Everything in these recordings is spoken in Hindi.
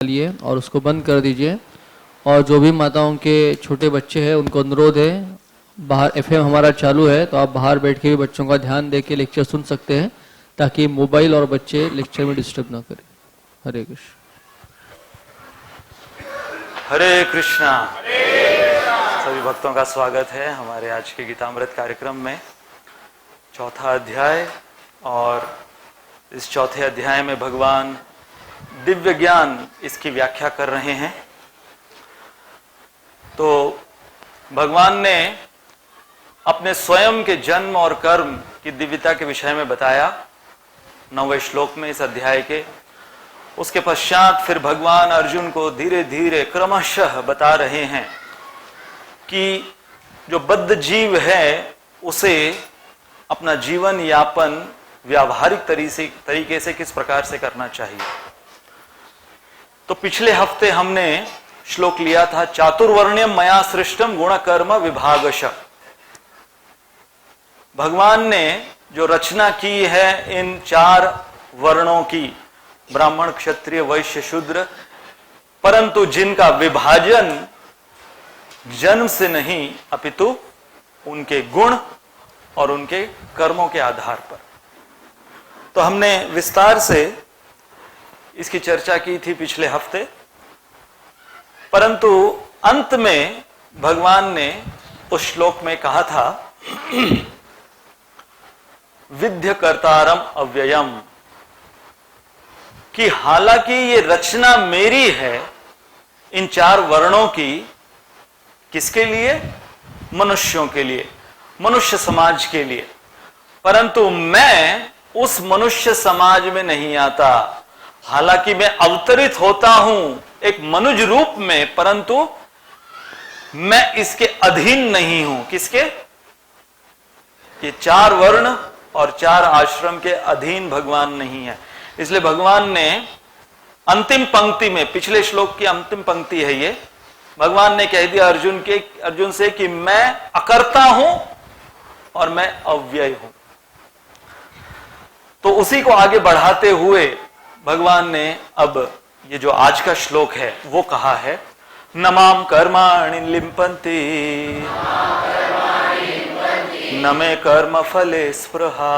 लिए और उसको बंद कर दीजिए। और जो भी माताओं के छोटे बच्चे हैं उनको अनुरोध है, बाहर एफएम हमारा चालू है तो आप बाहर बैठ के भी बच्चों का ध्यान दे के लेक्चर सुन सकते हैं, ताकि मोबाइल और बच्चे लेक्चर में डिस्टर्ब ना करें। हरे कृष्ण। हरे कृष्णा। सभी भक्तों का स्वागत है हमारे आज के गीतामृत कार्यक्रम में। चौथा अध्याय, और इस चौथे अध्याय में भगवान दिव्य ज्ञान इसकी व्याख्या कर रहे हैं। तो भगवान ने अपने स्वयं के जन्म और कर्म की दिव्यता के विषय में बताया 9वें श्लोक में इस अध्याय के। उसके पश्चात फिर भगवान अर्जुन को धीरे धीरे क्रमशः बता रहे हैं कि जो बद्ध जीव है उसे अपना जीवन यापन व्यावहारिक तरीके से किस प्रकार से करना चाहिए। तो पिछले हफ्ते हमने श्लोक लिया था, चातुर्वर्ण्यम मया सृष्टम गुण कर्म विभागश। भगवान ने जो रचना की है इन 4 वर्णों की, ब्राह्मण क्षत्रिय वैश्य शूद्र, परंतु जिनका विभाजन जन्म से नहीं अपितु उनके गुण और उनके कर्मों के आधार पर। तो हमने विस्तार से इसकी चर्चा की थी पिछले हफ्ते, परंतु अंत में भगवान ने उस श्लोक में कहा था विद्य कर्तारम अव्ययम, कि हालांकि ये रचना मेरी है इन 4 वर्णों की, किसके लिए? मनुष्यों के लिए, मनुष्य समाज के लिए, परंतु मैं उस मनुष्य समाज में नहीं आता। हालांकि मैं अवतरित होता हूं एक मनुष्य रूप में, परंतु मैं इसके अधीन नहीं हूं। किसके? ये 4 वर्ण और 4 आश्रम के अधीन भगवान नहीं है। इसलिए भगवान ने अंतिम पंक्ति में, पिछले श्लोक की अंतिम पंक्ति है ये, भगवान ने कह दिया अर्जुन से कि मैं अकर्ता हूं और मैं अव्यय हूं। तो उसी को आगे बढ़ाते हुए भगवान ने अब ये जो आज का श्लोक है वो कहा है, नमाम कर्माणि लिम्पन्ति न मे कर्म फले स्पृहा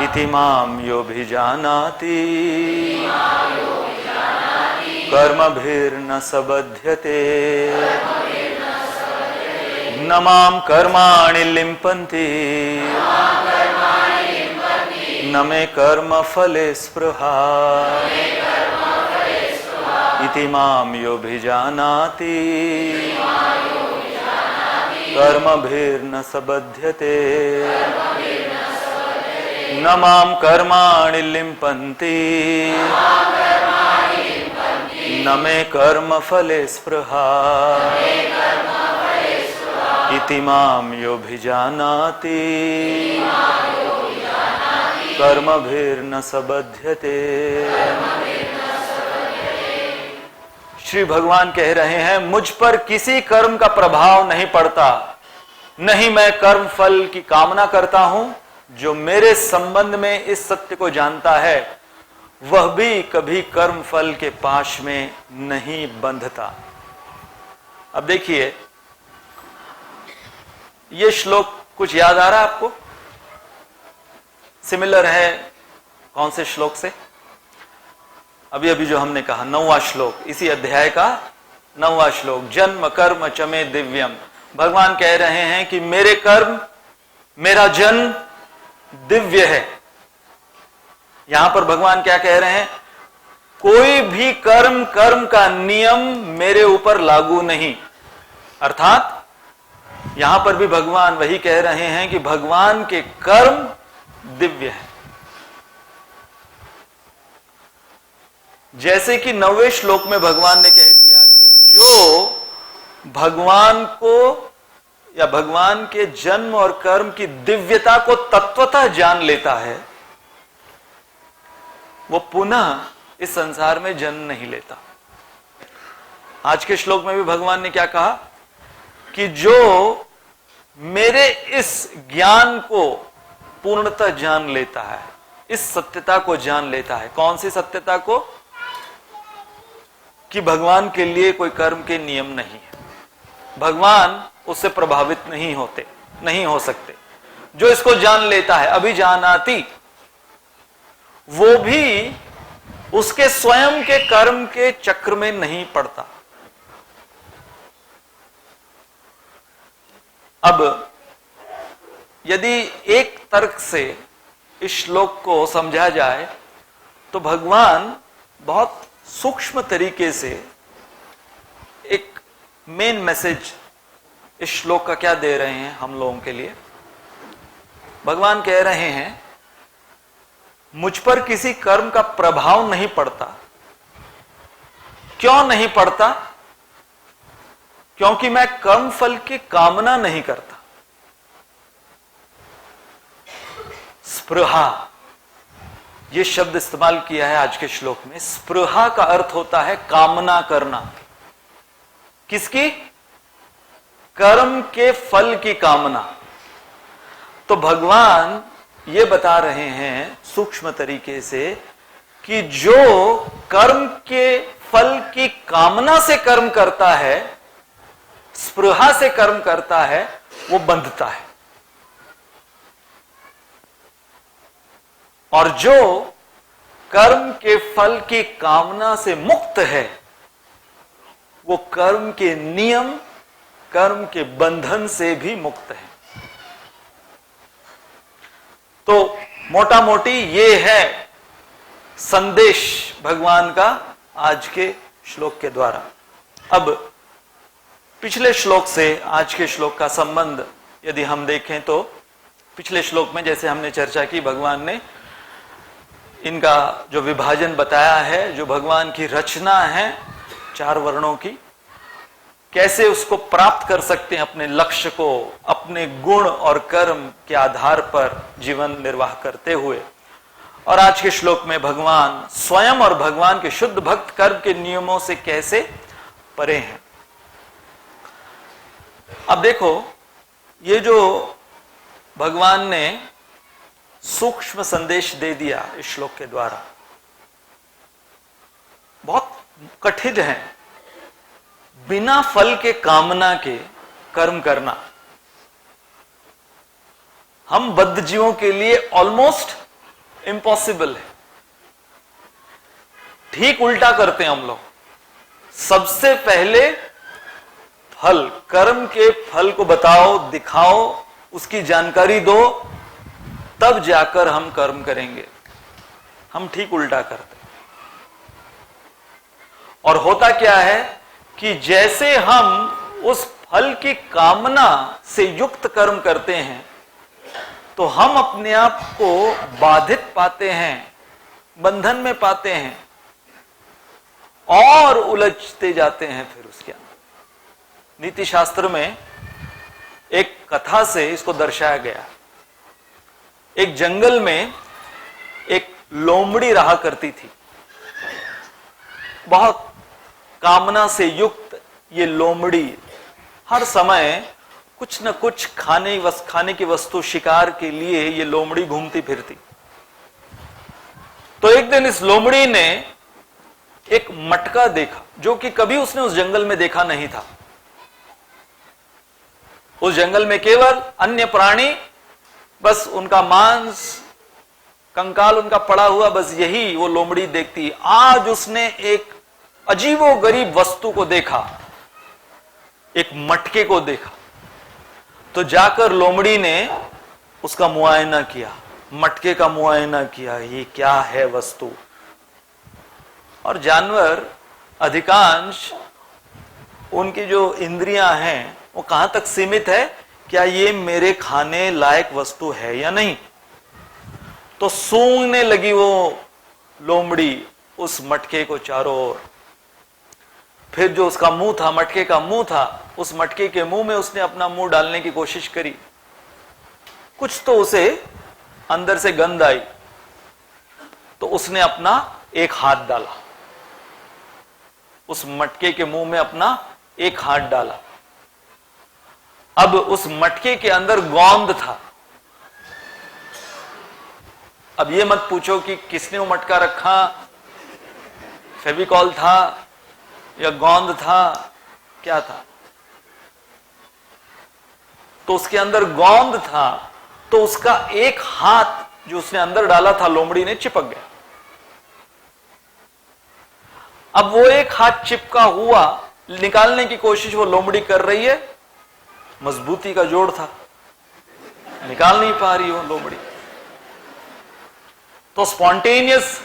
इति माम योऽभिजानाति कर्मभिर्न सबध्यते। नमाम कर्माणि लिम्पन्ति न मे कर्म फले स्पृहा इति माम योऽभिजानाति कर्मभिर्न सबध्यते। न माम कर्माणि लिम्पन्ति न मे कर्म फले स्पृहा इति माम योऽभिजानाति कर्मभिर्न सबध्यते। श्री भगवान कह रहे हैं, मुझ पर किसी कर्म का प्रभाव नहीं पड़ता, नहीं मैं कर्म फल की कामना करता हूं। जो मेरे संबंध में इस सत्य को जानता है वह भी कभी कर्म फल के पाश में नहीं बंधता। अब देखिए, यह श्लोक कुछ याद आ रहा है आपको? सिमिलर है कौन से श्लोक से? अभी जो हमने कहा 9वां श्लोक, इसी अध्याय का 9वां श्लोक, जन्म कर्म चमे दिव्यम। भगवान कह रहे हैं कि मेरे कर्म, मेरा जन्म दिव्य है। यहां पर भगवान क्या कह रहे हैं? कोई भी कर्म का नियम मेरे ऊपर लागू नहीं। अर्थात यहां पर भी भगवान वही कह रहे हैं कि भगवान के कर्म दिव्य है। जैसे कि 9वें श्लोक में भगवान ने कह दिया कि जो भगवान को या भगवान के जन्म और कर्म की दिव्यता को तत्वतः जान लेता है, वो पुनः इस संसार में जन्म नहीं लेता। आज के श्लोक में भी भगवान ने क्या कहा कि जो मेरे इस ज्ञान को पूर्णतः जान लेता है, इस सत्यता को जान लेता है। कौन सी सत्यता को? कि भगवान के लिए कोई कर्म के नियम नहीं है, भगवान उससे प्रभावित नहीं हो सकते। जो इसको जान लेता है, अभिजानाति, वो भी उसके स्वयं के कर्म के चक्र में नहीं पड़ता। अब यदि एक तर्क से इस श्लोक को समझा जाए तो भगवान बहुत सूक्ष्म तरीके से एक मेन मैसेज इस श्लोक का क्या दे रहे हैं हम लोगों के लिए। भगवान कह रहे हैं मुझ पर किसी कर्म का प्रभाव नहीं पड़ता। क्यों नहीं पड़ता? क्योंकि मैं कर्म फल की कामना नहीं करता। स्पृहा, यह शब्द इस्तेमाल किया है आज के श्लोक में। स्पृहा का अर्थ होता है कामना करना। किसकी? कर्म के फल की कामना। तो भगवान ये बता रहे हैं सूक्ष्म तरीके से कि जो कर्म के फल की कामना से कर्म करता है, स्पृहा से कर्म करता है, वो बंधता है। और जो कर्म के फल की कामना से मुक्त है, वो कर्म के नियम, कर्म के बंधन से भी मुक्त है। तो मोटा मोटी ये है संदेश भगवान का आज के श्लोक के द्वारा। अब पिछले श्लोक से आज के श्लोक का संबंध यदि हम देखें तो पिछले श्लोक में जैसे हमने चर्चा की, भगवान ने इनका जो विभाजन बताया है, जो भगवान की रचना है 4 वर्णों की, कैसे उसको प्राप्त कर सकते हैं अपने लक्ष्य को, अपने गुण और कर्म के आधार पर जीवन निर्वाह करते हुए। और आज के श्लोक में भगवान स्वयं और भगवान के शुद्ध भक्त कर्म के नियमों से कैसे परे हैं। अब देखो, ये जो भगवान ने सूक्ष्म संदेश दे दिया इस श्लोक के द्वारा, बहुत कठिन है। बिना फल के कामना के कर्म करना हम बद्ध जीवों के लिए ऑलमोस्ट इम्पॉसिबल है। ठीक उल्टा करते हैं हम लोग। सबसे पहले फल, कर्म के फल को बताओ, दिखाओ, उसकी जानकारी दो, तब जाकर हम कर्म करेंगे। हम ठीक उल्टा करते हैं। और होता क्या है कि जैसे हम उस फल की कामना से युक्त कर्म करते हैं तो हम अपने आप को बाधित पाते हैं, बंधन में पाते हैं और उलझते जाते हैं। फिर उसके अंदर नीति शास्त्र में एक कथा से इसको दर्शाया गया। एक जंगल में एक लोमड़ी रहा करती थी। बहुत कामना से युक्त ये लोमड़ी हर समय कुछ न कुछ खाने की वस्तु शिकार के लिए ये लोमड़ी घूमती फिरती। तो एक दिन इस लोमड़ी ने एक मटका देखा जो कि कभी उसने उस जंगल में देखा नहीं था। उस जंगल में केवल अन्य प्राणी, बस उनका मांस, कंकाल उनका पड़ा हुआ, बस यही वो लोमड़ी देखती। आज उसने एक अजीबोगरीब वस्तु को देखा, एक मटके को देखा। तो जाकर लोमड़ी ने उसका मुआयना किया, मटके का मुआयना किया, ये क्या है वस्तु। और जानवर अधिकांश उनकी जो इंद्रियां हैं वो कहां तक सीमित है, क्या ये मेरे खाने लायक वस्तु है या नहीं। तो सूंघने लगी वो लोमड़ी उस मटके को चारों ओर। फिर जो उसका मुंह था, मटके का मुंह था, उस मटके के मुंह में उसने अपना मुंह डालने की कोशिश करी। कुछ तो उसे अंदर से गंध आई, तो उसने अपना एक हाथ डाला, उस मटके के मुंह में अपना एक हाथ डाला। अब उस मटके के अंदर गोंद था। अब ये मत पूछो कि किसने वो मटका रखा, फेविकॉल था या गोंद था, क्या था। तो उसके अंदर गोंद था, तो उसका एक हाथ जो उसने अंदर डाला था लोमड़ी ने चिपक गया। अब वो एक हाथ चिपका हुआ, निकालने की कोशिश वो लोमड़ी कर रही है, मजबूती का जोड़ था, निकाल नहीं पा रही वो लोमड़ी। तो स्पॉन्टेनियस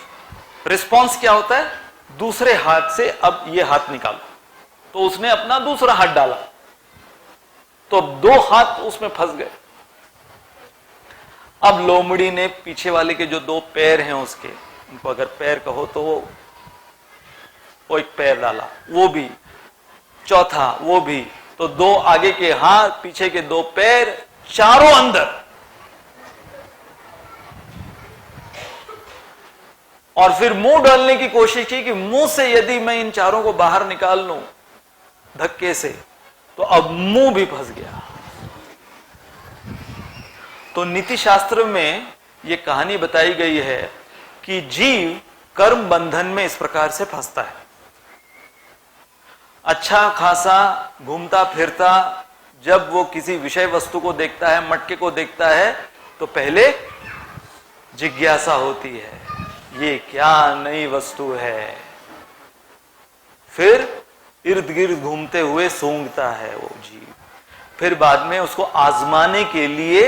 रिस्पॉन्स क्या होता है, दूसरे हाथ से अब ये हाथ निकालो। तो उसने अपना दूसरा हाथ डाला, तो अब दो हाथ उसमें फंस गए। अब लोमड़ी ने पीछे वाले के जो दो पैर हैं उसके, उनको अगर पैर कहो तो वो एक पैर डाला, वो भी, चौथा वो भी, तो दो आगे के हाथ, पीछे के दो पैर, चारों अंदर। और फिर मुंह डालने की कोशिश की कि मुंह से यदि मैं इन चारों को बाहर निकाल लूं धक्के से, तो अब मुंह भी फंस गया। तो नीति शास्त्र में यह कहानी बताई गई है कि जीव कर्म बंधन में इस प्रकार से फंसता है। अच्छा खासा घूमता फिरता जब वो किसी विषय वस्तु को देखता है, मटके को देखता है, तो पहले जिज्ञासा होती है, ये क्या नई वस्तु है। फिर इर्द गिर्द घूमते हुए सूंघता है वो जीव, फिर बाद में उसको आजमाने के लिए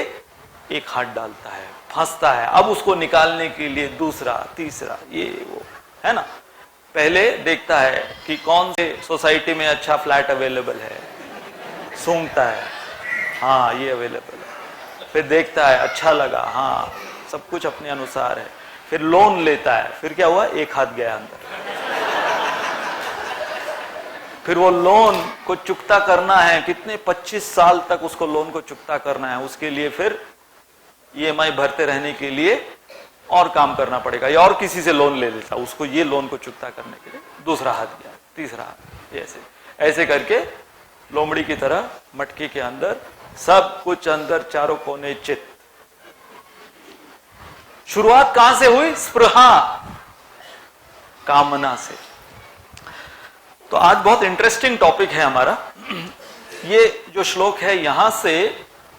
एक हाथ डालता है, फंसता है, अब उसको निकालने के लिए दूसरा, तीसरा, ये वो, है ना। पहले देखता है कि कौन से सोसाइटी में अच्छा फ्लैट अवेलेबल है, सूंघता है, हाँ ये अवेलेबल है, फिर देखता है अच्छा लगा, हाँ सब कुछ अपने अनुसार है, फिर लोन लेता है, फिर क्या हुआ, एक हाथ गया अंदर। फिर वो लोन को चुकता करना है, कितने 25 साल तक उसको लोन को चुकता करना है, उसके लिए फिर ईएमआई भरते रहने के लिए और काम करना पड़ेगा, या और किसी से लोन ले लेता, उसको ये लोन को चुकता करने के लिए दूसरा हाथ गया, तीसरा हाथ, ऐसे ऐसे करके लोमड़ी की तरह मटके के अंदर सब कुछ अंदर, चारों कोने चित। शुरुआत कहां से हुई, स्पृहा, कामना से। तो आज बहुत इंटरेस्टिंग टॉपिक है हमारा। ये जो श्लोक है, यहां से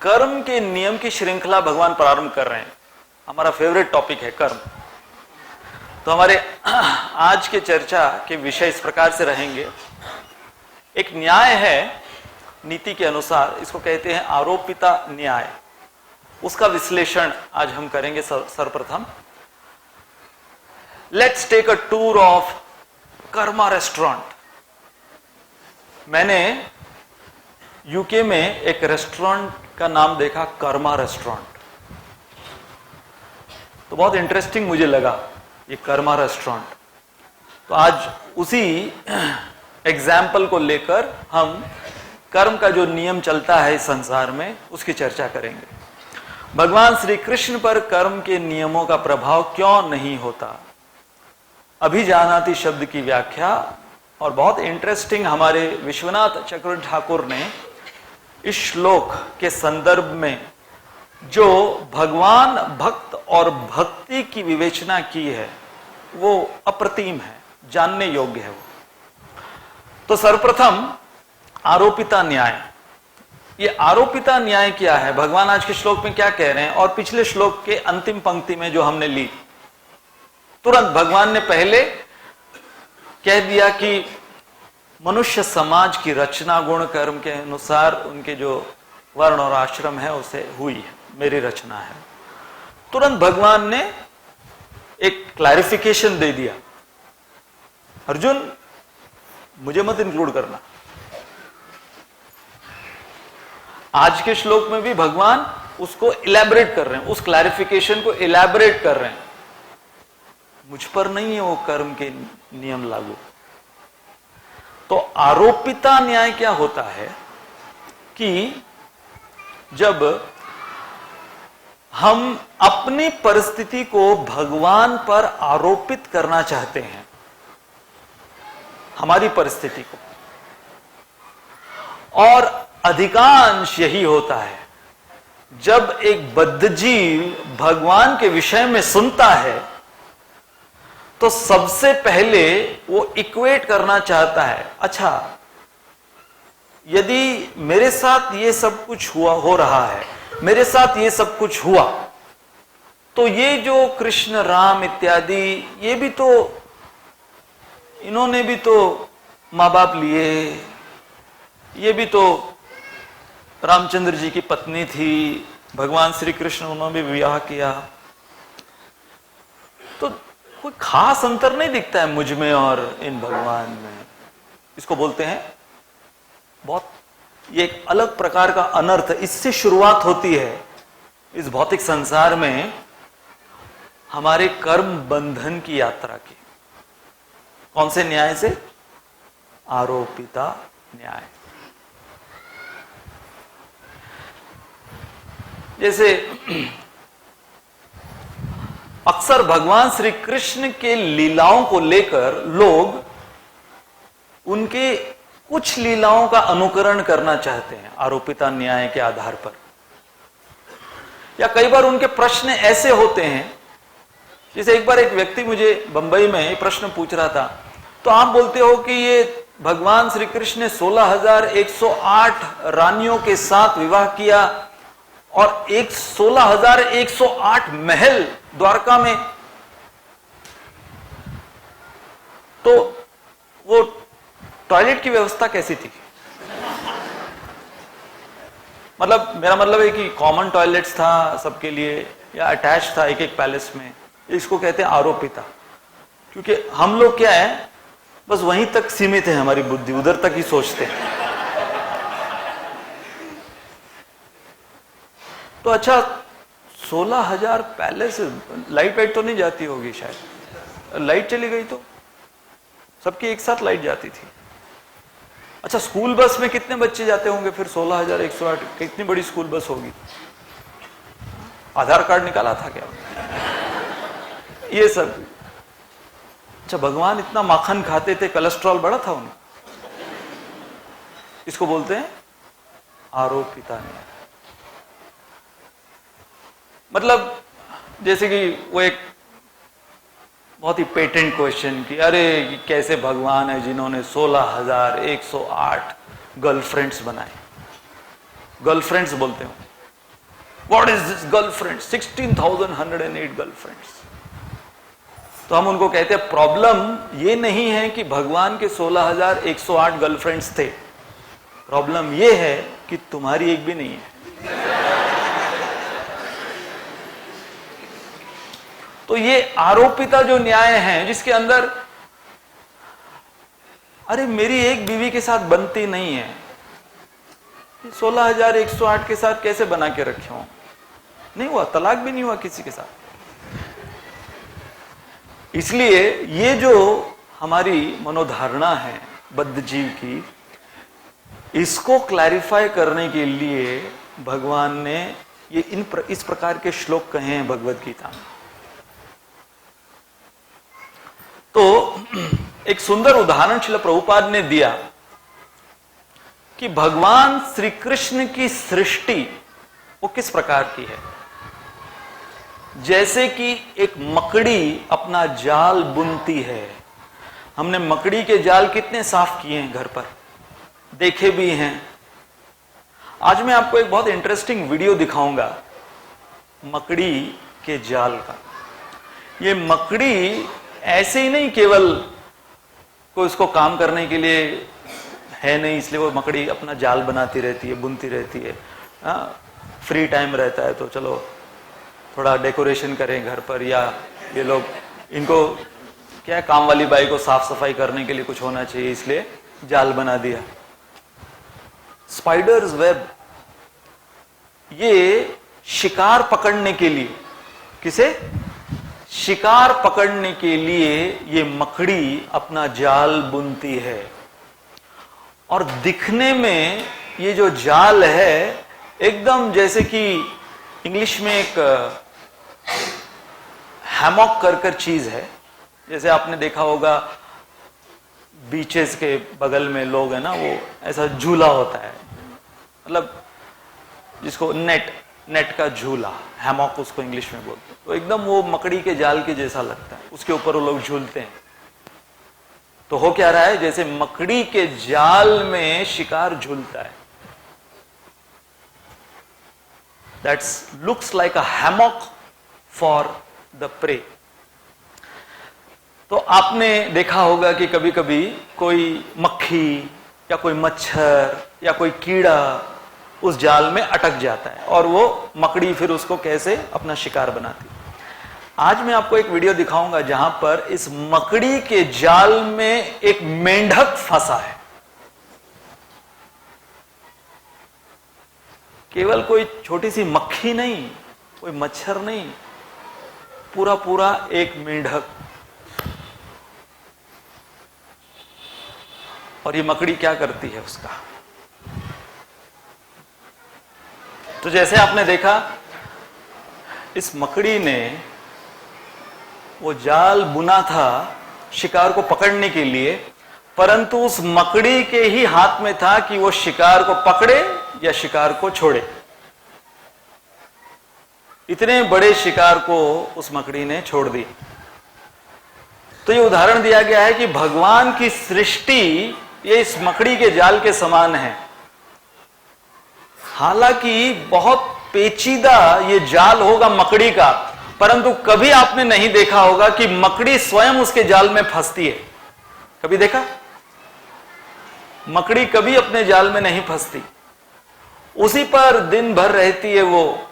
कर्म के नियम की श्रृंखला भगवान प्रारंभ कर रहे हैं। हमारा फेवरेट टॉपिक है कर्म। तो हमारे आज के चर्चा के विषय इस प्रकार से रहेंगे। एक न्याय है नीति के अनुसार, इसको कहते हैं आरोपिता न्याय। उसका विश्लेषण आज हम करेंगे। सर्वप्रथम let's take a tour of Karma restaurant. मैंने यूके में एक रेस्टोरेंट का नाम देखा, कर्मा रेस्टोरेंट। तो बहुत इंटरेस्टिंग मुझे लगा ये कर्मा रेस्टोरेंट। तो आज उसी एग्जाम्पल को लेकर हम कर्म का जो नियम चलता है इस संसार में, उसकी चर्चा करेंगे। भगवान श्री कृष्ण पर कर्म के नियमों का प्रभाव क्यों नहीं होता, अभिजानाति शब्द की व्याख्या। और बहुत इंटरेस्टिंग, हमारे विश्वनाथ चक्रवर्ती ठाकुर ने इस श्लोक के संदर्भ में जो भगवान, भक्त और भक्ति की विवेचना की है, वो अप्रतिम है, जानने योग्य है वो। तो सर्वप्रथम आरोपिता न्याय। ये आरोपिता न्याय क्या है, भगवान आज के श्लोक में क्या कह रहे हैं, और पिछले श्लोक के अंतिम पंक्ति में जो हमने ली, तुरंत भगवान ने पहले कह दिया कि मनुष्य समाज की रचना गुण कर्म के अनुसार उनके जो वर्ण और आश्रम है उसे हुई है, मेरी रचना है। तुरंत भगवान ने एक क्लैरिफिकेशन दे दिया, अर्जुन मुझे मत इंक्लूड करना। आज के श्लोक में भी भगवान उसको इलैबोरेट कर रहे हैं, उस क्लैरिफिकेशन को इलैबोरेट कर रहे हैं। मुझ पर नहीं है वो कर्म के नियम लागू। तो आरोपिता न्याय क्या होता है कि जब हम अपनी परिस्थिति को भगवान पर आरोपित करना चाहते हैं, हमारी परिस्थिति को, और अधिकांश यही होता है जब एक बद्ध जीव भगवान के विषय में सुनता है तो सबसे पहले वो इक्वेट करना चाहता है, अच्छा यदि मेरे साथ ये सब कुछ हो रहा है, मेरे साथ ये सब कुछ हुआ, तो ये जो कृष्ण राम इत्यादि ये भी तो, इन्होंने भी तो माँ बाप लिए, ये भी तो रामचंद्र जी की पत्नी थी, भगवान श्री कृष्ण उन्होंने भी विवाह किया, तो कोई खास अंतर नहीं दिखता है मुझ में और इन भगवान में। इसको बोलते हैं बहुत, ये एक अलग प्रकार का अनर्थ, इससे शुरुआत होती है इस भौतिक संसार में हमारे कर्म बंधन की यात्रा की। कौन से न्याय से? आरोपिता न्याय। जैसे अक्सर भगवान श्री कृष्ण के लीलाओं को लेकर लोग उनके कुछ लीलाओं का अनुकरण करना चाहते हैं आरोपिता न्याय के आधार पर, या कई बार उनके प्रश्न ऐसे होते हैं, जैसे एक बार एक व्यक्ति मुझे बंबई में प्रश्न पूछ रहा था, तो आप बोलते हो कि ये भगवान श्री कृष्ण ने 16,108 रानियों के साथ विवाह किया और 16,108 महल द्वारका में, तो वो टॉयलेट की व्यवस्था कैसी थी? मतलब मेरा मतलब है कि कॉमन टॉयलेट्स था सबके लिए या अटैच था एक एक पैलेस में? इसको कहते हैं आरोपिता। क्योंकि हम लोग क्या है, बस वहीं तक सीमित है हमारी बुद्धि, उधर तक ही सोचते हैं। तो अच्छा 16,000 पैलेस, लाइट वाइट तो नहीं जाती होगी शायद, लाइट चली गई तो सबकी एक साथ लाइट जाती थी। अच्छा स्कूल बस में कितने बच्चे जाते होंगे फिर? 16,108, कितनी बड़ी स्कूल बस होगी? आधार कार्ड निकाला था क्या? ये सब। अच्छा भगवान इतना माखन खाते थे, कोलेस्ट्रॉल बढ़ा था उनका? इसको बोलते हैं आरोपिता न्याय। मतलब जैसे कि वो एक बहुत ही पेटेंट क्वेश्चन की, अरे कैसे भगवान है जिन्होंने 16,108 गर्लफ्रेंड्स बनाए? गर्लफ्रेंड्स बोलते हो, what is this girlfriend? 16,108 girlfriends. तो हम उनको कहते हैं प्रॉब्लम ये नहीं है कि भगवान के 16,108 गर्लफ्रेंड्स थे, प्रॉब्लम ये है कि तुम्हारी एक भी नहीं है। तो ये आरोपिता जो न्याय है, जिसके अंदर अरे मेरी एक बीवी के साथ बनती नहीं है, 16,108 के साथ कैसे बना के रखे हो? नहीं हुआ, तलाक भी नहीं हुआ किसी के साथ। इसलिए ये जो हमारी मनोधारणा है बद्ध जीव की, इसको क्लैरिफाई करने के लिए भगवान ने ये इस प्रकार के श्लोक कहे हैं भगवद गीता में। तो एक सुंदर उदाहरण श्रील प्रभुपाद ने दिया कि भगवान श्री कृष्ण की सृष्टि वो किस प्रकार की है। जैसे कि एक मकड़ी अपना जाल बुनती है। हमने मकड़ी के जाल कितने साफ किए हैं घर पर, देखे भी हैं। आज मैं आपको एक बहुत इंटरेस्टिंग वीडियो दिखाऊंगा मकड़ी के जाल का। ये मकड़ी ऐसे ही नहीं केवल कोई उसको काम करने के लिए है नहीं, इसलिए वो मकड़ी अपना जाल बनाती रहती है, बुनती रहती है। फ्री टाइम रहता है तो चलो थोड़ा डेकोरेशन करें घर पर, या ये लोग, इनको क्या है, काम वाली बाई को साफ सफाई करने के लिए कुछ होना चाहिए, इसलिए जाल बना दिया। स्पाइडर्स वेब, ये शिकार पकड़ने के लिए, किसे? शिकार पकड़ने के लिए ये मकड़ी अपना जाल बुनती है। और दिखने में ये जो जाल है एकदम जैसे कि इंग्लिश में एक हैमॉक कर चीज है। जैसे आपने देखा होगा बीचेस के बगल में लोग है ना, वो ऐसा झूला होता है, मतलब जिसको नेट नेट का झूला, हैमॉक उसको इंग्लिश में बोलते हैं, तो एकदम वो मकड़ी के जाल के जैसा लगता है, उसके ऊपर वो लोग झूलते हैं। तो हो क्या रहा है, जैसे मकड़ी के जाल में शिकार झूलता है। That's looks like a hammock for the prey. तो आपने देखा होगा कि कभी कभी कोई मक्खी या कोई मच्छर या कोई कीड़ा उस जाल में अटक जाता है और वो मकड़ी फिर उसको कैसे अपना शिकार बनाती है। आज मैं आपको एक वीडियो दिखाऊंगा जहां पर इस मकड़ी के जाल में एक मेंढक फंसा है। केवल कोई छोटी सी मक्खी नहीं, कोई मच्छर नहीं, पूरा पूरा एक मेंढक। और ये मकड़ी क्या करती है उसका, तो जैसे आपने देखा इस मकड़ी ने वो जाल बुना था शिकार को पकड़ने के लिए, परंतु उस मकड़ी के ही हाथ में था कि वो शिकार को पकड़े या शिकार को छोड़े। इतने बड़े शिकार को उस मकड़ी ने छोड़ दी। तो ये उदाहरण दिया गया है कि भगवान की सृष्टि ये इस मकड़ी के जाल के समान है। हालांकि बहुत पेचीदा ये जाल होगा मकड़ी का, परंतु कभी आपने नहीं देखा होगा कि मकड़ी स्वयं उसके जाल में फंसती है। कभी देखा? मकड़ी कभी अपने जाल में नहीं फंसती, उसी पर दिन भर रहती है वो।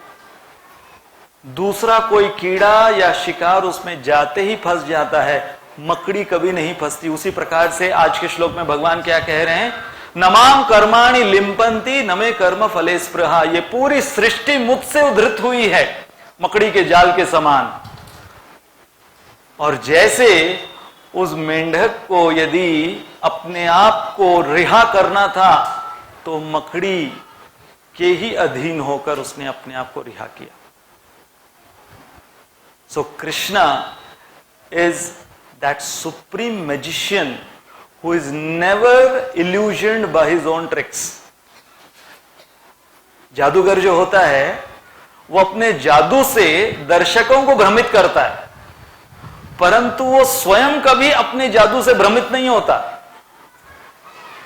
दूसरा कोई कीड़ा या शिकार उसमें जाते ही फंस जाता है, मकड़ी कभी नहीं फंसती। उसी प्रकार से आज के श्लोक में भगवान क्या कह रहे हैं, नमाम कर्माणि लिंपंती नमे कर्म फले स्पृहा। ये पूरी सृष्टि मुझसे उद्धृत हुई है मकड़ी के जाल के समान। और जैसे उस मेंढक को यदि अपने आप को रिहा करना था तो मकड़ी के ही अधीन होकर उसने अपने आप को रिहा किया। So Krishna is that supreme magician who is never illusioned by his own tricks. जादूगर जो होता है वो अपने जादू से दर्शकों को भ्रमित करता है, परंतु वो स्वयं कभी अपने जादू से भ्रमित नहीं होता।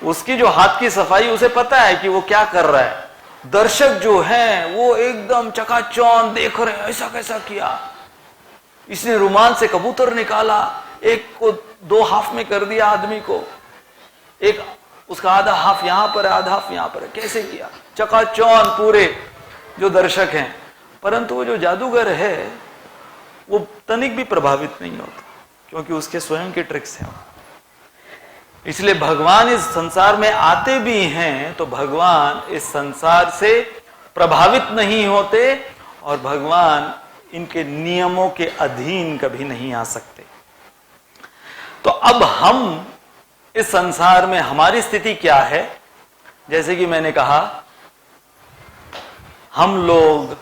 उसकी जो हाथ की सफाई उसे पता है कि वो क्या कर रहा है। दर्शक जो हैं वो एकदम चकाचौंध देख रहे हैं, ऐसा कैसा किया, इसने रुमाल से कबूतर निकाला, एक को दो हाफ में कर दिया आदमी को, एक उसका आधा हाफ यहां पर है आधा हाफ यहां पर है, कैसे किया, चकाचौंध पूरे जो दर्शक हैं। परंतु वो जो जादूगर है वो तनिक भी प्रभावित नहीं होता, क्योंकि उसके स्वयं के ट्रिक्स हैं। इसलिए भगवान इस संसार में आते भी हैं तो भगवान इस संसार से प्रभावित नहीं होते और भगवान इनके नियमों के अधीन कभी नहीं आ सकते। तो अब हम इस संसार में हमारी स्थिति क्या है, जैसे कि मैंने कहा हम लोग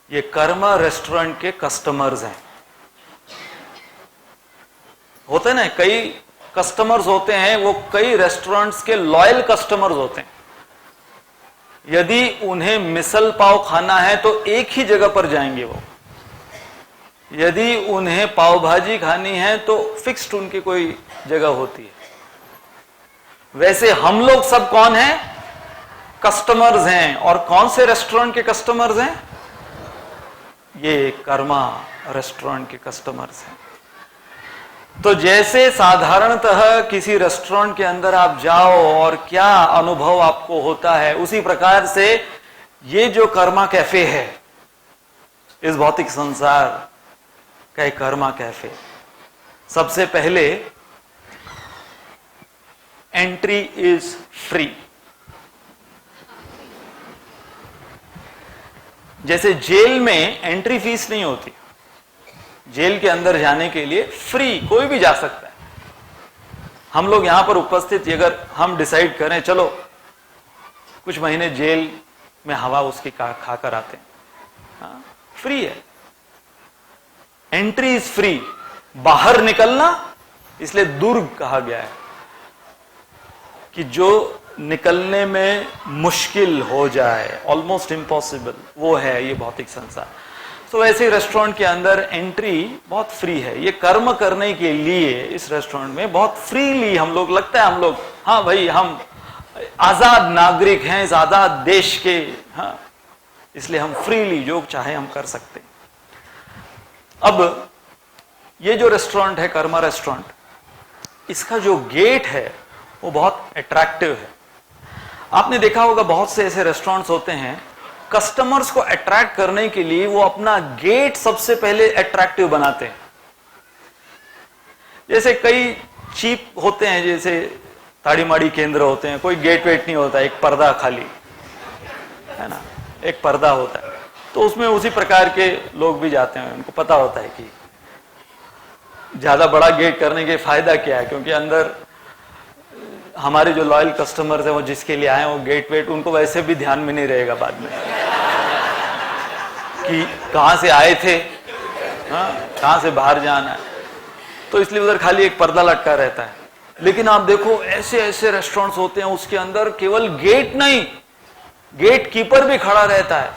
ये कर्मा रेस्टोरेंट के कस्टमर्स हैं। होते हैं ना, कई कस्टमर्स होते हैं, वो कई रेस्टोरेंट्स के लॉयल कस्टमर्स होते हैं। यदि उन्हें मिसल पाव खाना है तो एक ही जगह पर जाएंगे वो। यदि उन्हें पाव भाजी खानी है तो फिक्स्ड उनकी कोई जगह होती है। वैसे हम लोग सब कौन हैं? कस्टमर्स हैं। और कौन से रेस्टोरेंट के कस्टमर्स हैं? ये कर्मा रेस्टोरेंट के कस्टमर्स हैं। तो जैसे साधारणतः किसी रेस्टोरेंट के अंदर आप जाओ और क्या अनुभव आपको होता है, उसी प्रकार से ये जो कर्मा कैफे है, इस भौतिक संसार का एक कर्मा कैफे, सबसे पहले एंट्री इज फ्री। जैसे जेल में एंट्री फीस नहीं होती, जेल के अंदर जाने के लिए फ्री कोई भी जा सकता है। हम लोग यहां पर उपस्थित अगर हम डिसाइड करें चलो कुछ महीने जेल में हवा उसकी खाकर आते हैं, हाँ, फ्री है, एंट्री इज फ्री। बाहर निकलना इसलिए दुर्ग कहा गया है कि जो निकलने में मुश्किल हो जाए, ऑलमोस्ट इम्पॉसिबल, वो है ये भौतिक संसार। तो वैसे रेस्टोरेंट के अंदर एंट्री बहुत फ्री है। ये कर्म करने के लिए इस रेस्टोरेंट में बहुत फ्रीली हम लोग, लगता है हम लोग, हाँ भाई हम आजाद नागरिक हैं इस आजाद देश के, हाँ, इसलिए हम फ्रीली जो चाहे हम कर सकते हैं। अब ये जो रेस्टोरेंट है कर्मा रेस्टोरेंट, इसका जो गेट है वो बहुत अट्रैक्टिव है। आपने देखा होगा बहुत से ऐसे रेस्टोरेंट्स होते हैं, कस्टमर्स को अट्रैक्ट करने के लिए वो अपना गेट सबसे पहले अट्रैक्टिव बनाते हैं। जैसे कई चीप होते हैं, जैसे ताड़ी माड़ी केंद्र होते हैं, कोई गेट वेट नहीं होता, एक पर्दा खाली है ना, एक पर्दा होता है, तो उसमें उसी प्रकार के लोग भी जाते हैं। उनको पता होता है कि ज्यादा बड़ा गेट करने के फायदा क्या है, क्योंकि अंदर हमारे जो लॉयल कस्टमर्स हैं वो जिसके लिए आए, वो गेट वेट उनको वैसे भी ध्यान में नहीं रहेगा बाद में कि कहां से आए थे, हाँ, कहां से बाहर जाना है, तो इसलिए उधर खाली एक पर्दा लटका रहता है। लेकिन आप देखो ऐसे ऐसे रेस्टोरेंट्स होते हैं, उसके अंदर केवल गेट नहीं, गेट कीपर भी खड़ा रहता है,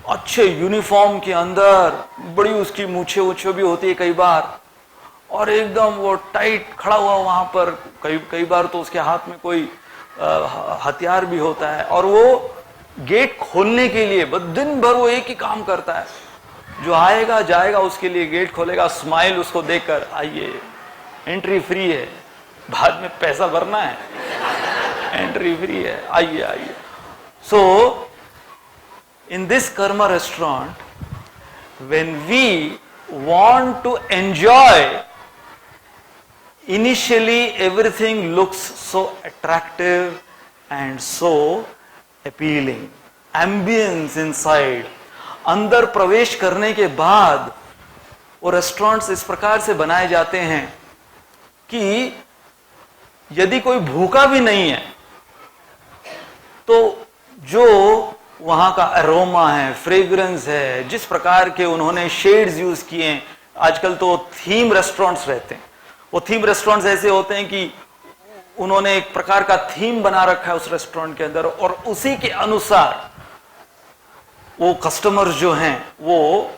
अच्छे यूनिफॉर्म के अंदर, बड़ी उसकी मूछे वूछे भी होती है कई बार, और एकदम वो टाइट खड़ा हुआ वहां पर। कई बार तो उसके हाथ में कोई हथियार भी होता है, और वो गेट खोलने के लिए दिन भर वो एक ही काम करता है, जो आएगा जाएगा उसके लिए गेट खोलेगा, स्माइल उसको देकर, आइए एंट्री फ्री है, बाद में पैसा भरना है, एंट्री फ्री है, आइए आइए। सो in this karma restaurant, when we want to enjoy, initially everything looks so attractive and so appealing. Ambience inside, अंदर प्रवेश करने के बाद वो रेस्टोरेंट्स इस प्रकार से बनाए जाते हैं कि यदि कोई भूखा भी नहीं है तो जो वहां का अरोमा है, फ्रेग्रेंस है, जिस प्रकार के उन्होंने शेड्स यूज किए हैं, आजकल तो थीम रेस्टोरेंट्स रहते हैं, वो थीम रेस्टोरेंट्स ऐसे होते हैं कि उन्होंने एक प्रकार का थीम बना रखा है उस रेस्टोरेंट के अंदर, और उसी के अनुसार वो कस्टमर्स जो हैं वो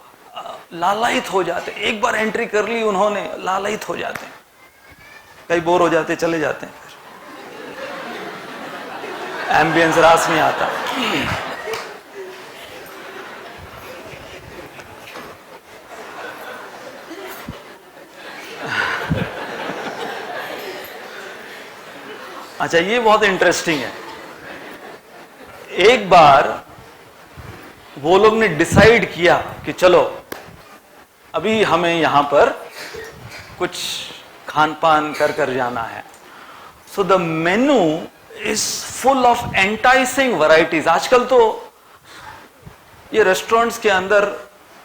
लालायित हो जाते हैं। एक बार एंट्री कर ली उन्होंने, लालायित हो जाते हैं, कई बोर हो जाते चले जाते हैं, एम्बियंस रास नहीं आता। अच्छा, ये बहुत इंटरेस्टिंग है। एक बार वो लोग ने डिसाइड किया कि चलो अभी हमें यहां पर कुछ खान पान कर जाना है। So the menu is full of enticing varieties. आजकल तो ये रेस्टोरेंट्स के अंदर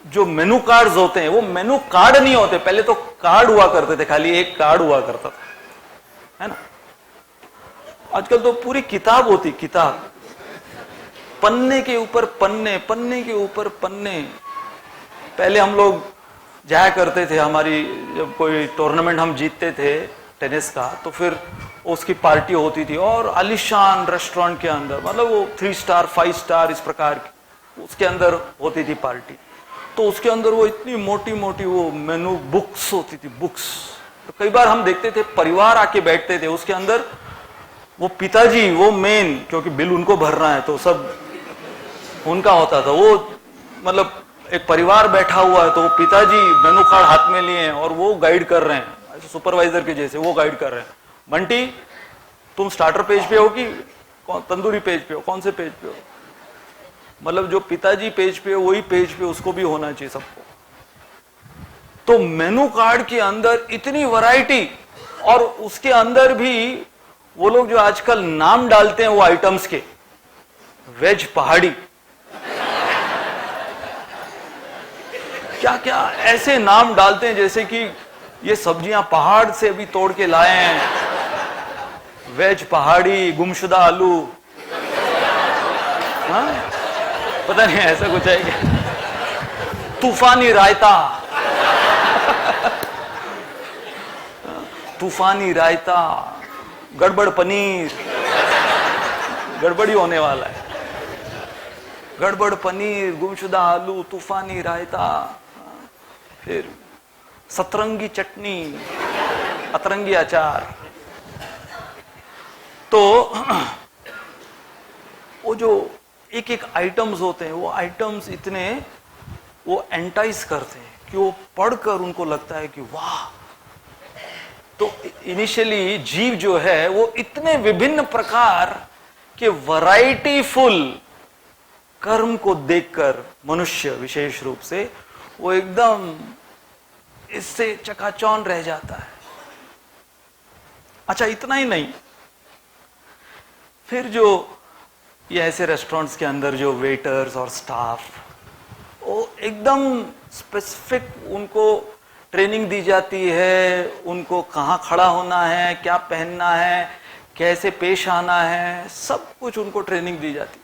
जो मेनू कार्ड्स होते हैं, वो मेनू कार्ड नहीं होते, पहले तो कार्ड हुआ करते थे, खाली एक कार्ड हुआ करता था, है ना। आजकल तो पूरी किताब होती, किताब, पन्ने के ऊपर पन्ने, पन्ने के ऊपर पन्ने। पहले हम लोग जाया करते थे, हमारी जब कोई टूर्नामेंट हम जीतते थे टेनिस का, तो फिर उसकी पार्टी होती थी, और आलीशान रेस्टोरेंट के अंदर, मतलब वो 3 स्टार 5 स्टार इस प्रकार की उसके अंदर होती थी पार्टी। तो उसके अंदर वो इतनी मोटी मोटी वो मेनू बुक्स होती थी, बुक्स। तो कई बार हम देखते थे परिवार आके बैठते थे, उसके अंदर वो पिताजी, वो मेन, क्योंकि बिल उनको भरना है तो सब उनका होता था, वो मतलब एक परिवार बैठा हुआ है तो वो पिताजी मेनू कार्ड हाथ में लिए हैं और वो गाइड कर रहे हैं, सुपरवाइजर के जैसे वो गाइड कर रहे हैं। बंटी, तुम स्टार्टर पेज पे हो कि तंदूरी पेज पे हो, कौन से पेज पे हो? मतलब जो पिताजी पेज पे हो वही पेज पे उसको भी होना चाहिए सबको। तो मेनू कार्ड के अंदर इतनी वैरायटी, और उसके अंदर भी वो लोग जो आजकल नाम डालते हैं वो आइटम्स के, वेज पहाड़ी, क्या क्या ऐसे नाम डालते हैं जैसे कि ये सब्जियां पहाड़ से भी तोड़ के लाए हैं। वेज पहाड़ी, गुमशुदा आलू, हाँ पता नहीं ऐसा कुछ है क्या, तूफानी रायता, तूफानी रायता, गड़बड़ पनीर, गड़बड़ी होने वाला है। गड़बड़ पनीर, गुमशुदा आलू, तूफानी रायता, फिर सतरंगी चटनी, अतरंगी अचार। तो वो जो एक एक आइटम्स होते हैं, वो आइटम्स इतने वो एंटाइज करते हैं कि वो पढ़कर उनको लगता है कि वाह। तो इनिशियली जीव जो है वो इतने विभिन्न प्रकार के वैरायटीफुल कर्म को देखकर मनुष्य विशेष रूप से वो एकदम इससे चकाचौंध रह जाता है। अच्छा, इतना ही नहीं, फिर जो ये ऐसे रेस्टोरेंट्स के अंदर जो वेटर्स और स्टाफ, वो एकदम स्पेसिफिक उनको ट्रेनिंग दी जाती है, उनको कहाँ खड़ा होना है, क्या पहनना है, कैसे पेश आना है, सब कुछ उनको ट्रेनिंग दी जाती है।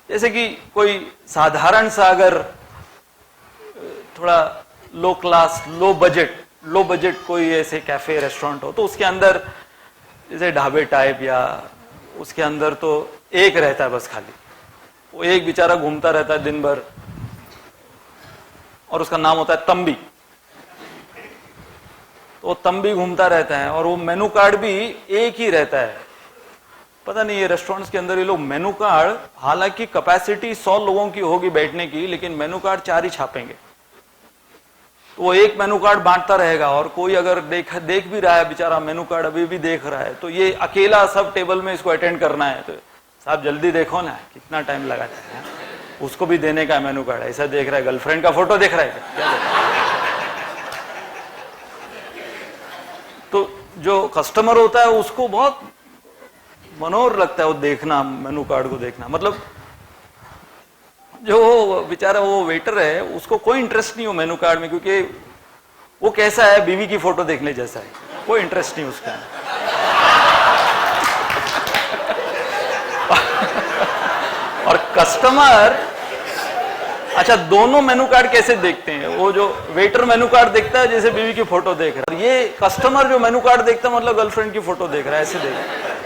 जैसे कि कोई साधारण सा अगर थोड़ा लो क्लास, लो बजट कोई ऐसे कैफे रेस्टोरेंट हो, तो उसके अंदर जैसे ढाबे टाइप, या उसके अंदर तो एक रहता है बस खाली, वो एक बेचारा घूमता रहता है दिन भर, और उसका नाम होता है तंबी। तो वो तंबी घूमता रहता है, और वो मेनू कार्ड भी एक ही रहता है। पता नहीं ये रेस्टोरेंट्स के अंदर ये लोग मेनू कार्ड, हालांकि कैपेसिटी 100 लोगों की होगी बैठने की, लेकिन मेनू कार्ड 4 ही छापेंगे। तो वो एक मेनू कार्ड बांटता रहेगा, और कोई अगर देख भी रहा है बेचारा, मेनू कार्ड अभी भी देख रहा है, तो ये अकेला सब टेबल में इसको अटेंड करना है, तो साहब जल्दी देखो ना, कितना टाइम लगाता है। उसको भी देने का मेनू कार्ड, ऐसा देख रहा है, गर्लफ्रेंड का फोटो देख रहा है क्या देख रहा है? तो जो कस्टमर होता है उसको बहुत मनोहर लगता है वो देखना, मेनू कार्ड को देखना। मतलब जो बेचारा वो वेटर है उसको कोई इंटरेस्ट नहीं हो मेनू कार्ड में, क्योंकि वो कैसा है, बीवी की फोटो देखने जैसा है, कोई इंटरेस्ट नहीं उसका। और कस्टमर, अच्छा, दोनों मेनू कार्ड कैसे देखते हैं? वो जो वेटर मेनू कार्ड देखता है जैसे बीवी की फोटो देख रहा है, ये कस्टमर जो मेनू कार्ड देखता है मतलब गर्लफ्रेंड की फोटो देख रहा है, ऐसे देख रहा है।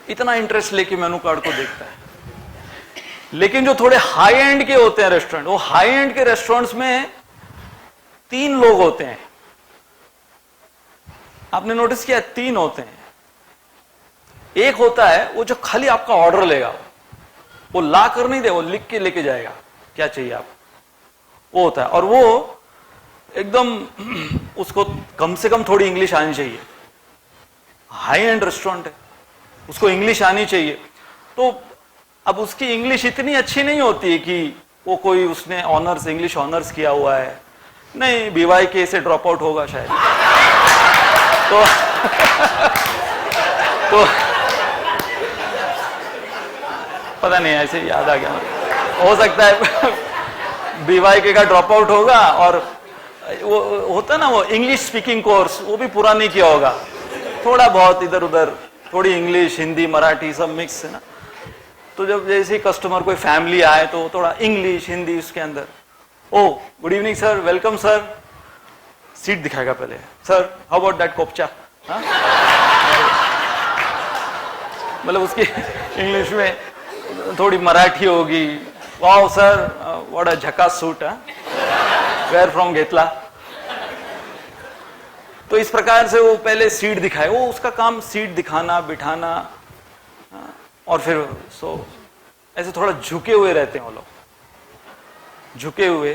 इतना इंटरेस्ट लेके मेनू कार्ड को देखता है। लेकिन जो थोड़े हाई एंड के होते हैं रेस्टोरेंट, वो हाई एंड के रेस्टोरेंट्स में 3 लोग होते हैं। आपने नोटिस किया, 3 होते हैं। एक होता है वो जो खाली आपका ऑर्डर लेगा, वो ला कर नहीं दे, वो लिख के लेके जाएगा क्या चाहिए आप, वो होता है। और वो एकदम उसको कम से कम थोड़ी इंग्लिश आनी चाहिए, हाई एंड रेस्टोरेंट है, उसको इंग्लिश आनी चाहिए। तो अब उसकी इंग्लिश इतनी अच्छी नहीं होती है कि वो कोई उसने ऑनर्स, इंग्लिश ऑनर्स किया हुआ है, नहीं, BYK से ड्रॉप आउट होगा शायद। तो पता नहीं, ऐसे याद आ गया, हो सकता है BYK का ड्रॉप आउट होगा, और वो होता ना वो इंग्लिश स्पीकिंग कोर्स, वो भी पूरा नहीं किया होगा, थोड़ा बहुत इधर उधर, थोड़ी इंग्लिश, हिंदी, मराठी सब मिक्स है ना। तो जब जैसे कस्टमर कोई फैमिली आए तो थोड़ा इंग्लिश, हिंदी उसके अंदर, oh good evening sir, welcome sir, seat दिखाएगा पहले, सर हाउ अबाउट दैट कोपचा, मतलब उसकी इंग्लिश में थोड़ी मराठी होगी, वाओ सर व्हाट अ झकास सूट, वेयर फ्रॉम घेतला। तो इस प्रकार से वो पहले सीट दिखाए, वो उसका काम सीट दिखाना, बिठाना, और फिर ऐसे थोड़ा झुके हुए रहते हैं वो लोग, झुके हुए।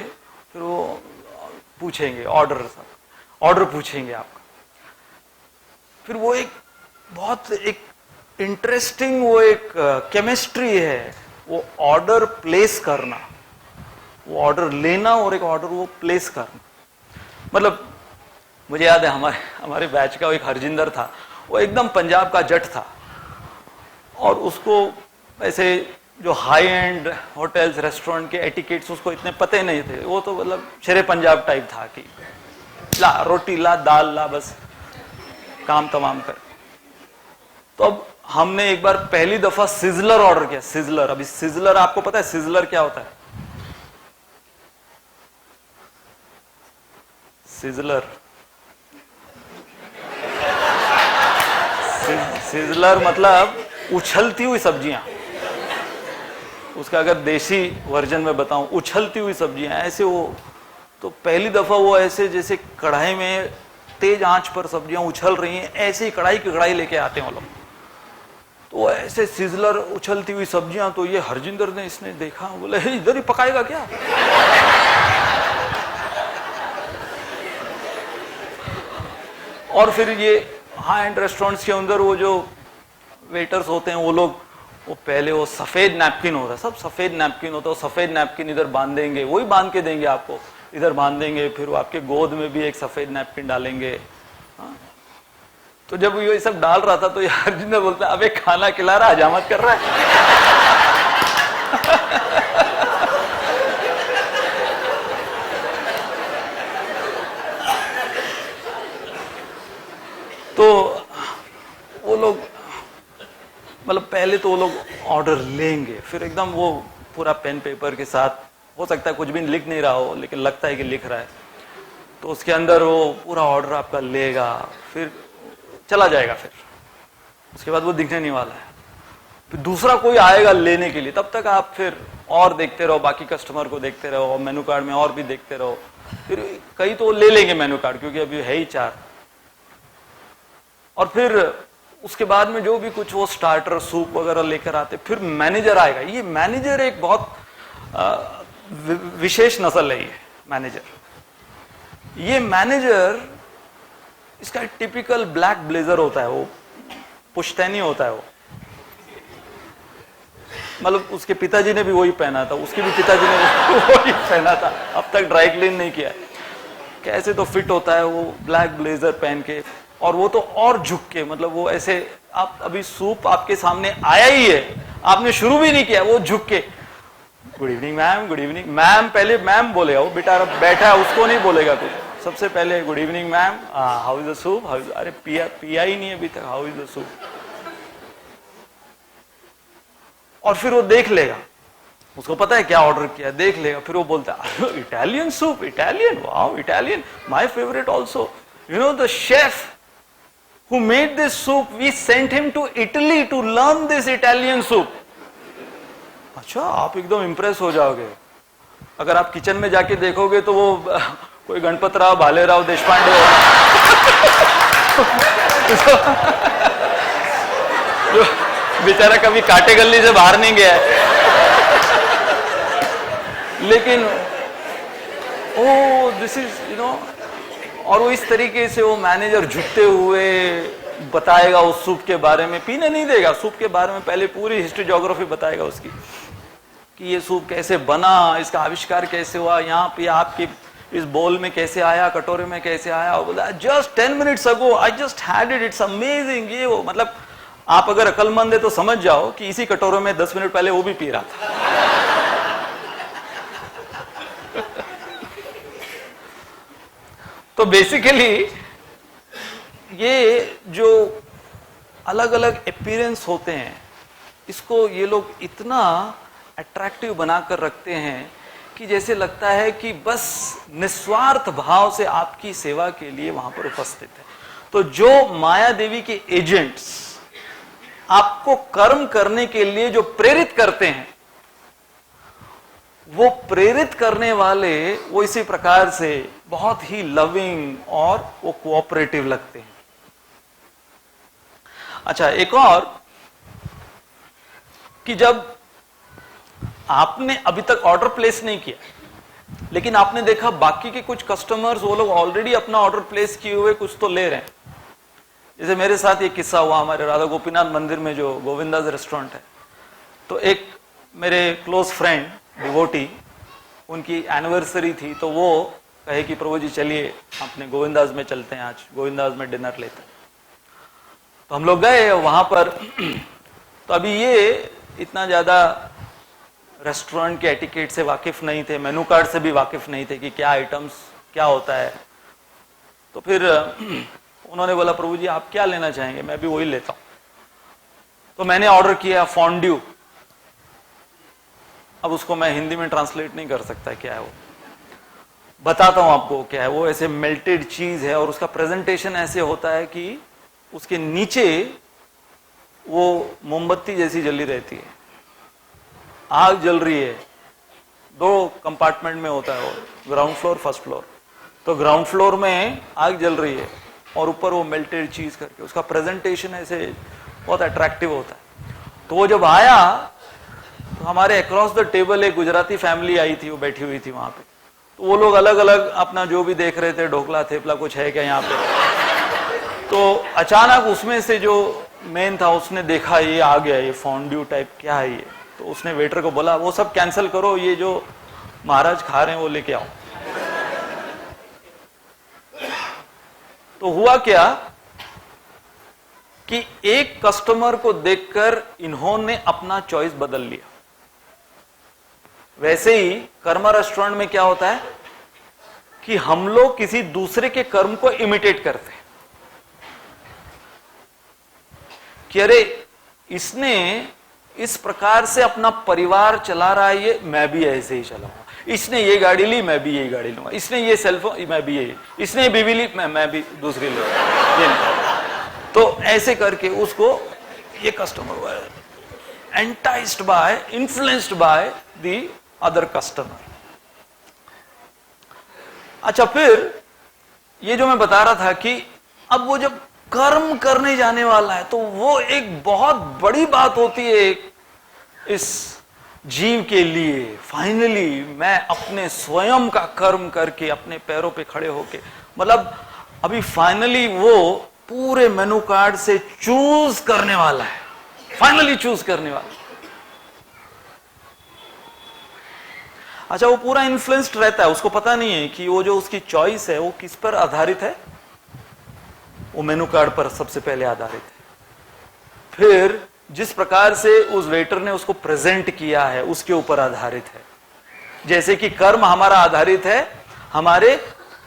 फिर वो पूछेंगे ऑर्डर पूछेंगे आपका। फिर वो एक बहुत एक इंटरेस्टिंग वो एक केमिस्ट्री है, वो ऑर्डर प्लेस करना, वो ऑर्डर लेना और एक ऑर्डर वो प्लेस करना। मतलब मुझे याद है हमारे बैच का एक हरजिंदर था, वो एकदम पंजाब का जट था, और उसको ऐसे जो हाई एंड होटल्स, रेस्टोरेंट के एटिकेट्स उसको इतने पते नहीं थे। वो तो मतलब शेरे पंजाब टाइप था कि ला रोटी, ला दाल, ला, बस काम तमाम कर। तो अब हमने एक बार पहली दफा सिजलर ऑर्डर किया, सिजलर। अभी सिजलर आपको पता है सिजलर क्या होता है? सिजलर, सिजलर मतलब उछलती हुई सब्जियां, उसका अगर देसी वर्जन में बताऊं, उछलती हुई सब्जियां ऐसे वो, तो पहली दफा वो ऐसे जैसे कढ़ाई में तेज आंच पर सब्जियां उछल रही हैं, ऐसे ही कढ़ाई की कढ़ाई लेके आते हैं वो लोग, तो ऐसे सिजलर उछलती हुई सब्जियां, तो ये हरजिंदर ने इसने देखा, बोले इधर ही पकाएगा क्या? और फिर ये हाई एंड रेस्टोरेंट्स के अंदर वो जो वेटर्स होते हैं वो लोग, वो पहले वो सफेद नैपकिन होता है, सब सफेद नैपकिन होता है, सफेद नैपकिन इधर बांध देंगे, वही बांध के देंगे आपको, इधर बांध देंगे, फिर वो आपके गोद में भी एक सफेद नैपकिन डालेंगे। हाँ? तो जब ये सब डाल रहा था तो ये अर्जुन बोलता है, अबे खाना खिला रहा, हजामत कर रहा है। तो वो लोग मतलब पहले तो वो लोग ऑर्डर लेंगे, फिर एकदम वो पूरा पेन पेपर के साथ, हो सकता है कुछ भी लिख नहीं रहा हो लेकिन लगता है कि लिख रहा है, तो उसके अंदर वो पूरा ऑर्डर आपका लेगा, फिर चला जाएगा, फिर उसके बाद वो दिखने नहीं वाला है, फिर दूसरा कोई आएगा लेने के लिए, तब तक आप फिर और देखते रहो, बाकी कस्टमर को देखते रहो, और मेनू कार्ड में और भी देखते रहो, फिर कई तो ले लेंगे मेनू कार्ड क्योंकि अभी है ही 4, और फिर उसके बाद में जो भी कुछ वो स्टार्टर सूप वगैरह लेकर आते, फिर मैनेजर आएगा। ये मैनेजर एक बहुत विशेष नस्ल है, ये मैनेजर। ये मैनेजर, इसका टिपिकल ब्लैक ब्लेजर होता है, वो पुश्तैनी होता है, वो मतलब उसके पिताजी ने भी वही पहना था, उसके भी पिताजी ने वही पहना था, अब तक ड्राई क्लीन नहीं किया। कैसे तो फिट होता है वो ब्लैक ब्लेजर पहन के, और वो तो और झुक के, मतलब वो ऐसे, आप अभी सूप आपके सामने आया ही है, आपने शुरू भी नहीं किया, वो झुक के good evening ma'am, good evening ma'am, पहले मैम बोलेगा, वो बेटा बैठा है उसको नहीं बोलेगा कुछ, सबसे पहले good evening ma'am, how is the soup, how is, अरे पिया ही नहीं अभी तक, हाउ इज द सूप। और फिर वो देख लेगा, उसको पता है क्या ऑर्डर किया, देख लेगा, फिर वो बोलता है Italian soup, Italian, wow Italian, my favourite also, you know the chef who made this soup, we sent him to Italy to learn this Italian soup. अच्छा, आप एकदम इंप्रेस हो जाओगे। अगर आप किचन में जाके देखोगे तो वो कोई गणपत राव, भालेराव देशपांडे जो बेचारा कभी काटे गली से बाहर नहीं गया है, लेकिन ओ दिस इज यू नो, और वो इस तरीके से वो मैनेजर झुकते हुए बताएगा उस सूप के बारे में, पीने नहीं देगा, सूप के बारे में पहले पूरी हिस्ट्री ज्योग्राफी बताएगा उसकी, कि ये सूप कैसे बना, इसका आविष्कार कैसे हुआ, यहाँ पे आपके इस बोल में कैसे आया, कटोरे में कैसे आया, वो बोला just 10 minutes ago I just had it, it's amazing. ये वो, मतलब आप अगर अकलमंद है तो समझ जाओ कि इसी कटोरे में 10 मिनट पहले वो भी पी रहा था। तो बेसिकली ये जो अलग अलग अपीयरेंस होते हैं, इसको ये लोग इतना अट्रैक्टिव बनाकर रखते हैं कि जैसे लगता है कि बस निस्वार्थ भाव से आपकी सेवा के लिए वहां पर उपस्थित है। तो जो माया देवी के एजेंट्स आपको कर्म करने के लिए जो प्रेरित करते हैं, वो प्रेरित करने वाले वो इसी प्रकार से बहुत ही लविंग और वो कोऑपरेटिव लगते हैं। अच्छा, एक और कि जब आपने अभी तक ऑर्डर प्लेस नहीं किया, लेकिन आपने देखा बाकी के कुछ कस्टमर्स, वो लोग ऑलरेडी अपना ऑर्डर प्लेस किए हुए कुछ तो ले रहे हैं। जैसे मेरे साथ ये किस्सा हुआ हमारे राधा गोपीनाथ मंदिर में जो गोविंदास रेस्टोरेंट है, तो एक मेरे क्लोज फ्रेंड डिवोटी, उनकी एनिवर्सरी थी, तो वो कहे कि प्रभु जी चलिए अपने गोविंदास में चलते हैं, आज गोविंदास में डिनर लेते हैं। तो हम लोग गए वहां पर। तो अभी ये इतना ज्यादा रेस्टोरेंट के एटिकेट से वाकिफ नहीं थे, मेनू कार्ड से भी वाकिफ नहीं थे कि क्या आइटम्स क्या होता है। तो फिर उन्होंने बोला प्रभु जी आप क्या लेना चाहेंगे, मैं भी वही लेता हूं। तो मैंने ऑर्डर किया फॉन्ड्यू। अब उसको मैं हिंदी में ट्रांसलेट नहीं कर सकता क्या है वो, बताता हूं आपको क्या है वो। ऐसे मेल्टेड चीज है और उसका प्रेजेंटेशन ऐसे होता है कि उसके नीचे वो मोमबत्ती जैसी जली रहती है, आग जल रही है, 2 कंपार्टमेंट में होता है वो, ग्राउंड फ्लोर फर्स्ट फ्लोर। तो ग्राउंड फ्लोर में आग जल रही है और ऊपर वो मेल्टेड चीज करके, उसका प्रेजेंटेशन ऐसे बहुत अट्रैक्टिव होता है। तो वो जब आया तो हमारे अक्रॉस द टेबल एक गुजराती फैमिली आई थी, वो बैठी हुई थी वहां पे। तो वो लोग अलग अलग अपना जो भी देख रहे थे, ढोकला थेपला कुछ है क्या यहाँ पे। तो अचानक उसमें से जो मेन था उसने देखा ये आ गया, ये फॉन्ड्यू टाइप क्या है ये। तो उसने वेटर को बोला वो सब कैंसिल करो, ये जो महाराज खा रहे हैं वो लेके आओ। तो हुआ क्या कि एक कस्टमर को देखकर इन्होंने अपना चॉइस बदल लिया। वैसे ही कर्मा रेस्टोरेंट में क्या होता है कि हम लोग किसी दूसरे के कर्म को इमिटेट करते हैं कि अरे इसने इस प्रकार से अपना परिवार चला रहा है, ये मैं भी ऐसे ही चलाऊंगा। इसने ये गाड़ी ली, मैं भी यही गाड़ी लूंगा। इसने ये सेलफोन, मैं भी यही। इसने बीवी ली, मैं भी दूसरी लूंगा। तो ऐसे करके उसको ये कस्टमर हुआ है, enticed by, influenced by the other customer. अच्छा, फिर ये जो मैं बता रहा था कि अब वो जब कर्म करने जाने वाला है तो वो एक बहुत बड़ी बात होती है इस जीव के लिए। फाइनली मैं अपने स्वयं का कर्म करके अपने पैरों पे खड़े होके, मतलब अभी फाइनली वो पूरे मेनू कार्ड से चूज करने वाला है, फाइनली चूज करने वाला है। अच्छा, वो पूरा इन्फ्लुएंस्ड रहता है, उसको पता नहीं है कि वो जो उसकी चॉइस है वो किस पर आधारित है। वो मेनू कार्ड पर सबसे पहले आधारित है, फिर जिस प्रकार से उस वेटर ने उसको प्रेजेंट किया है उसके ऊपर आधारित है। जैसे कि कर्म हमारा आधारित है हमारे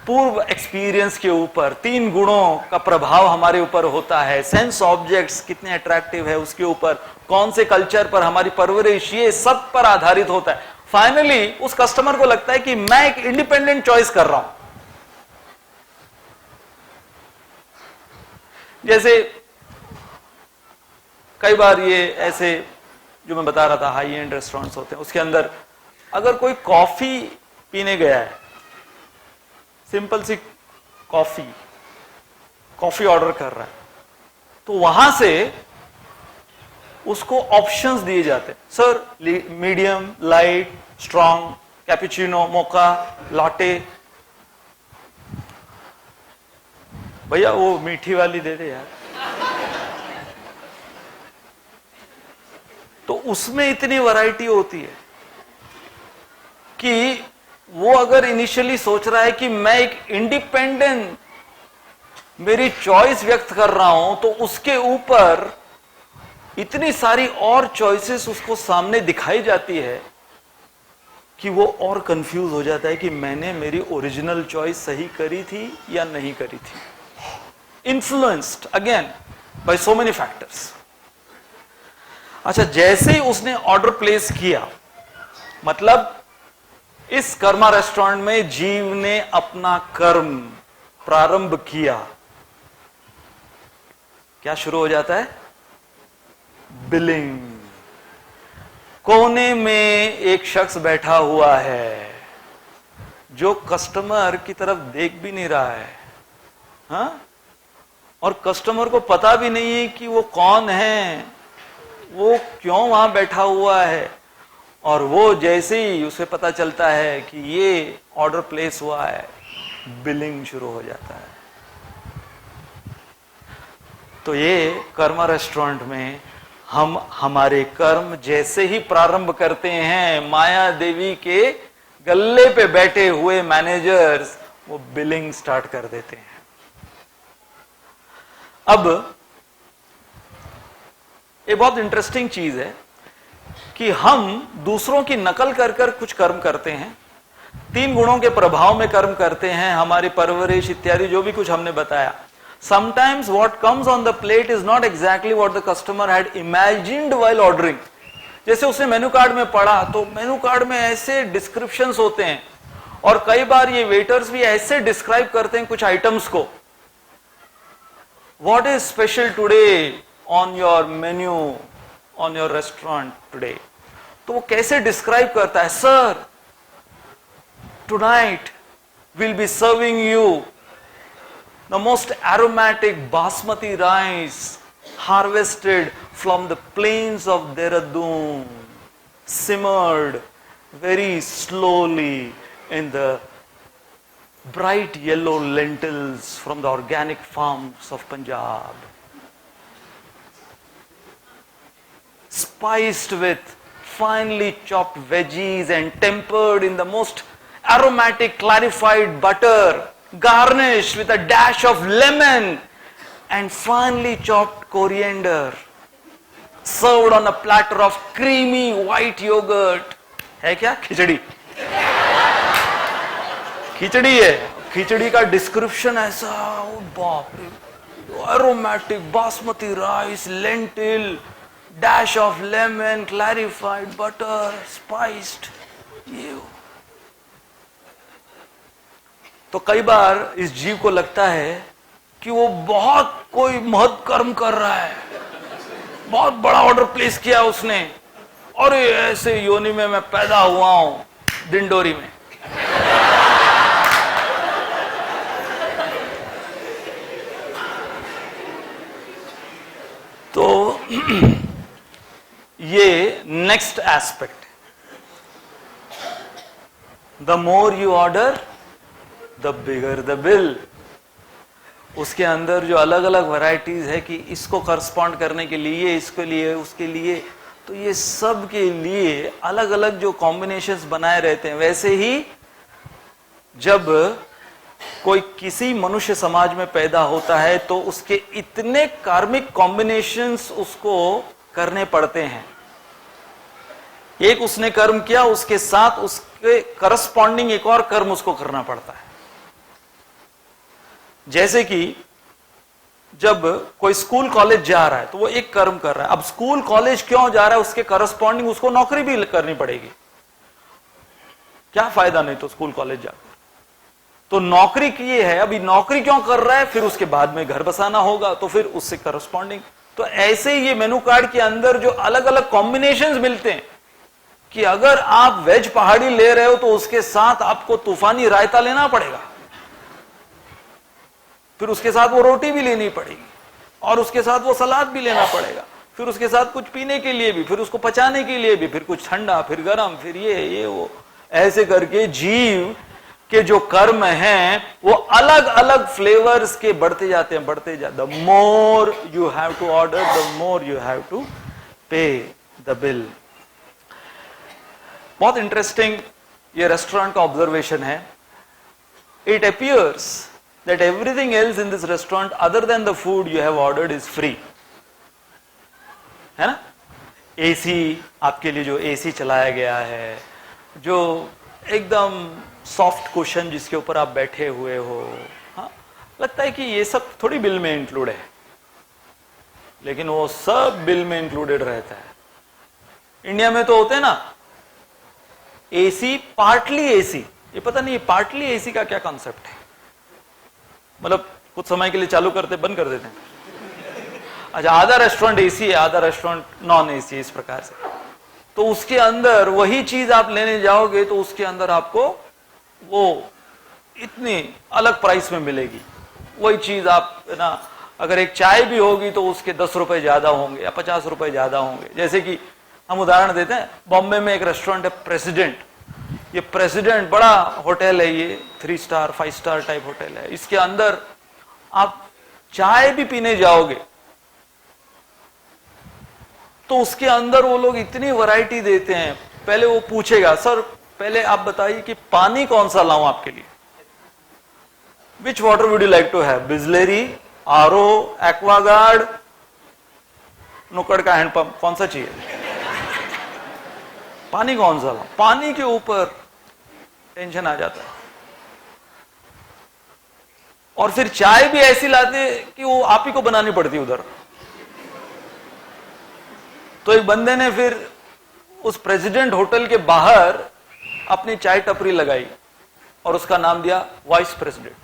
पूर्व एक्सपीरियंस के ऊपर, 3 गुणों का प्रभाव हमारे ऊपर होता है, सेंस ऑब्जेक्ट्स कितने अट्रैक्टिव है उसके ऊपर, कौन से कल्चर पर हमारी परवरिश, ये सब पर आधारित होता है। फाइनली उस कस्टमर को लगता है कि मैं एक इंडिपेंडेंट चॉइस कर रहा हूं। जैसे कई बार ये ऐसे जो मैं बता रहा था हाई एंड रेस्टोरेंट्स होते हैं, उसके अंदर अगर कोई कॉफी पीने गया है, सिंपल सी कॉफी ऑर्डर कर रहा है, तो वहां से उसको ऑप्शंस दिए जाते हैं, sir medium, light, strong, cappuccino, mocha, latte. भैया वो मीठी वाली दे दे यार। तो उसमें इतनी वैरायटी होती है कि वो अगर इनिशियली सोच रहा है कि मैं एक इंडिपेंडेंट मेरी चॉइस व्यक्त कर रहा हूं, तो उसके ऊपर इतनी सारी और चॉइसेस उसको सामने दिखाई जाती है कि वो और कंफ्यूज हो जाता है कि मैंने मेरी ओरिजिनल चॉइस सही करी थी या नहीं करी थी। Influenced again by so many factors. अच्छा, जैसे ही उसने ऑर्डर प्लेस किया, मतलब इस कर्मा रेस्टोरेंट में जीव ने अपना कर्म प्रारंभ किया, क्या शुरू हो जाता है? बिलिंग। कोने में एक शख्स बैठा हुआ है जो कस्टमर की तरफ देख भी नहीं रहा है, हाँ? और कस्टमर को पता भी नहीं है कि वो कौन है, वो क्यों वहां बैठा हुआ है। और वो जैसे ही उसे पता चलता है कि ये ऑर्डर प्लेस हुआ है, बिलिंग शुरू हो जाता है। तो ये कर्मा रेस्टोरेंट में हम हमारे कर्म जैसे ही प्रारंभ करते हैं, माया देवी के गल्ले पे बैठे हुए मैनेजर्स वो बिलिंग स्टार्ट कर देते हैं। अब ये बहुत इंटरेस्टिंग चीज है कि हम दूसरों की नकल कर कर कुछ कर्म करते हैं, 3 गुणों के प्रभाव में कर्म करते हैं, हमारी परवरिश इत्यादि जो भी कुछ हमने बताया। Sometimes what comes on the plate is not exactly what the customer had imagined while ordering. जैसे उसने मेनू कार्ड में पढ़ा, तो मेनू कार्ड में ऐसे डिस्क्रिप्शंस होते हैं, और कई बार ये वेटर्स भी ऐसे डिस्क्राइब करते हैं कुछ आइटम्स को, What is special today on your menu on your restaurant today, तो वो कैसे डिस्क्राइब करता है, sir tonight will be serving you the most aromatic basmati rice harvested from the plains of Dehradun, simmered very slowly in the bright yellow lentils from the organic farms of Punjab, spiced with finely chopped veggies and tempered in the most aromatic clarified butter, garnished with a dash of lemon and finely chopped coriander, served on a platter of creamy white yogurt. है क्या खिचड़ी? खिचड़ी है। खिचड़ी का डिस्क्रिप्शन ऐसा, ओ बाप रे, aromatic basmati rice, lentil, dash of lemon, clarified butter, spiced. ये तो कई बार इस जीव को लगता है कि वो बहुत कोई महत् कर्म कर रहा है, बहुत बड़ा ऑर्डर प्लेस किया उसने, और ऐसे योनि में मैं पैदा हुआ हूं दिंडोरी में। तो ये next aspect, the more you order the bigger the bill. उसके अंदर जो अलग अलग वैरायटीज है कि इसको करस्पॉन्ड करने के लिए, इसके लिए, उसके लिए, तो ये सब के लिए अलग अलग जो कॉम्बिनेशंस बनाए रहते हैं। वैसे ही जब कोई किसी मनुष्य समाज में पैदा होता है तो उसके इतने कार्मिक कॉम्बिनेशंस उसको करने पड़ते हैं। एक उसने कर्म किया, उसके साथ उसके करस्पॉन्डिंग एक और कर्म उसको करना पड़ता है। जैसे कि जब कोई स्कूल कॉलेज जा रहा है तो वो एक कर्म कर रहा है। अब स्कूल कॉलेज क्यों जा रहा है, उसके करस्पॉन्डिंग उसको नौकरी भी करनी पड़ेगी। क्या फायदा नहीं तो स्कूल कॉलेज जाकर, तो नौकरी की है। अभी नौकरी क्यों कर रहा है, फिर उसके बाद में घर बसाना होगा, तो फिर उससे करस्पॉन्डिंग। तो ऐसे ही ये मेनू कार्ड के अंदर जो अलग अलग कॉम्बिनेशंस मिलते हैं कि अगर आप वेज पहाड़ी ले रहे हो तो उसके साथ आपको तूफानी रायता लेना पड़ेगा, फिर उसके साथ वो रोटी भी लेनी पड़ेगी, और उसके साथ वो सलाद भी लेना पड़ेगा, फिर उसके साथ कुछ पीने के लिए भी, फिर उसको पचाने के लिए भी, फिर कुछ ठंडा, फिर गर्म, फिर ये वो। ऐसे करके जीव के जो कर्म हैं वो अलग अलग फ्लेवर्स के बढ़ते जाते हैं, बढ़ते जाते। The more you have to order, the more you have to pay the bill. बहुत इंटरेस्टिंग ये रेस्टोरेंट का ऑब्जर्वेशन है। It appears that everything else in this restaurant other than the food you have ordered is free, है ना। एसी, आपके लिए जो एसी चलाया गया है, जो एकदम सॉफ्ट कुशन जिसके ऊपर आप बैठे हुए हो, हाँ, लगता है कि ये सब थोड़ी बिल में इंक्लूड है, लेकिन वो सब बिल में इंक्लूडेड रहता है। इंडिया में तो होते हैं ना एसी, पार्टली एसी। ये पता नहीं पार्टली एसी का क्या कॉन्सेप्ट है, मतलब कुछ समय के लिए चालू करते बंद कर देते हैं। अच्छा, आधा रेस्टोरेंट एसी है, आधा रेस्टोरेंट नॉन एसी है, इस प्रकार से। तो उसके अंदर वही चीज आप लेने जाओगे तो उसके अंदर आपको वो इतनी अलग प्राइस में मिलेगी। वही चीज आप ना, अगर एक चाय भी होगी तो उसके 10 रुपए ज्यादा होंगे या 50 रुपए ज्यादा होंगे। जैसे कि हम उदाहरण देते हैं, बॉम्बे में एक रेस्टोरेंट है प्रेसिडेंट। ये प्रेसिडेंट बड़ा होटल है, ये 3 स्टार 5 स्टार टाइप होटल है। इसके अंदर आप चाय भी पीने जाओगे तो उसके अंदर वो लोग इतनी वैरायटी देते हैं। पहले वो पूछेगा, सर पहले आप बताइए कि पानी कौन सा लाऊं आपके लिए, which water would you like to have, Bisleri, RO, Aquaguard, नुक्कड़ का हैंडपंप, कौन सा चाहिए, पानी कौन सा लाऊं। पानी के ऊपर टेंशन आ जाता है। और फिर चाय भी ऐसी लाते कि वो आप ही को बनानी पड़ती उधर। तो एक बंदे ने फिर उस प्रेसिडेंट होटल के बाहर अपनी चाय टपरी लगाई और उसका नाम दिया वाइस प्रेसिडेंट।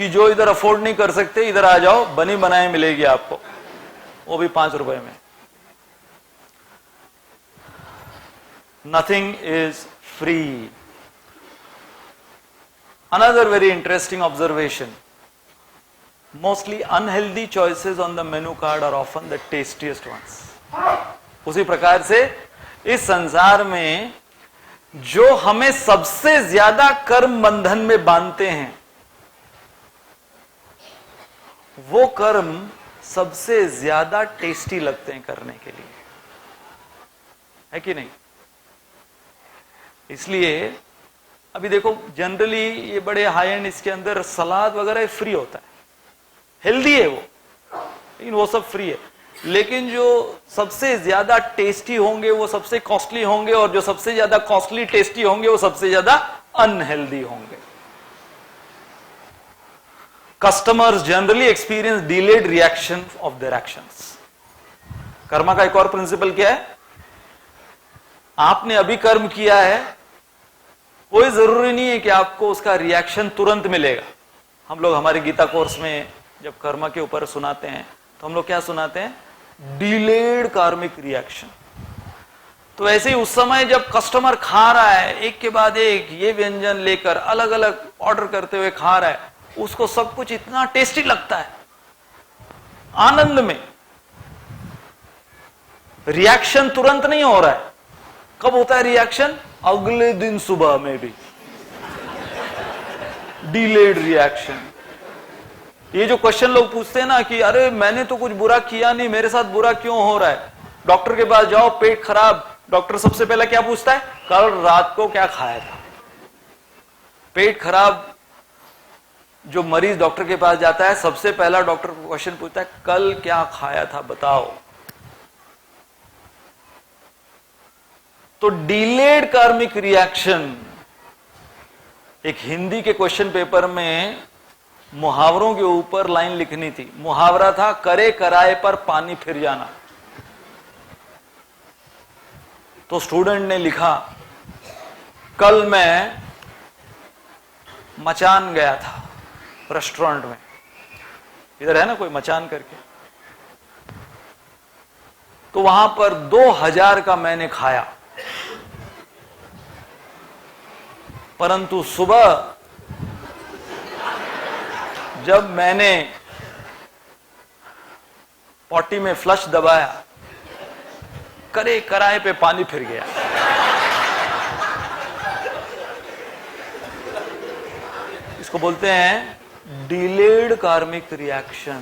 कि जो इधर अफोर्ड नहीं कर सकते इधर आ जाओ, बनी बनाई मिलेगी आपको, वो भी 5 रुपए में। Nothing is free. Another very interesting observation, mostly unhealthy choices on the menu card are often the tastiest ones. उसी प्रकार से इस संसार में जो हमें सबसे ज्यादा कर्म बंधन में बांधते हैं, वो कर्म सबसे ज्यादा टेस्टी लगते हैं करने के लिए, है कि नहीं? इसलिए अभी देखो जनरली ये बड़े हाई एंड इसके अंदर सलाद वगैरह फ्री होता है, हेल्दी है वो, लेकिन वो सब फ्री है। लेकिन जो सबसे ज्यादा टेस्टी होंगे वो सबसे कॉस्टली होंगे, और जो सबसे ज्यादा कॉस्टली टेस्टी होंगे वो सबसे ज्यादा अनहेल्दी होंगे। Customers generally experience delayed reaction of their actions. Karma का एक और प्रिंसिपल क्या है? आपने अभी कर्म किया है, कोई जरूरी नहीं है कि आपको उसका रिएक्शन तुरंत मिलेगा। हम लोग हमारे गीता कोर्स में जब कर्मा के ऊपर सुनाते हैं तो हम लोग क्या सुनाते हैं? डिलेड कार्मिक रिएक्शन। तो ऐसे ही उस समय जब कस्टमर खा रहा है, एक के बाद एक ये व्यंजन लेकर अलग अलग ऑर्डर करते हुए खा रहा है, उसको सब कुछ इतना टेस्टी लगता है, आनंद में। रिएक्शन तुरंत नहीं हो रहा है। कब होता है रिएक्शन? अगले दिन सुबह में भी। Delayed reaction. ये जो क्वेश्चन लोग पूछते हैं ना कि अरे मैंने तो कुछ बुरा किया नहीं, मेरे साथ बुरा क्यों हो रहा है? डॉक्टर के पास जाओ, पेट खराब, डॉक्टर सबसे पहले क्या पूछता है? कल रात को क्या खाया था? पेट खराब जो मरीज डॉक्टर के पास जाता है, सबसे पहला डॉक्टर क्वेश्चन पूछता है, कल क्या खाया था बताओ। तो डिलेड कार्मिक रिएक्शन। एक हिंदी के क्वेश्चन पेपर में मुहावरों के ऊपर लाइन लिखनी थी। मुहावरा था, करे कराए पर पानी फिर जाना। तो स्टूडेंट ने लिखा, कल मैं मचान गया था रेस्टोरेंट में। इधर है ना कोई मचान करके, तो वहां पर 2000 का मैंने खाया, परंतु सुबह जब मैंने पॉटी में फ्लश दबाया, करे कराए पे पानी फिर गया। इसको बोलते हैं डिलेड कार्मिक रिएक्शन,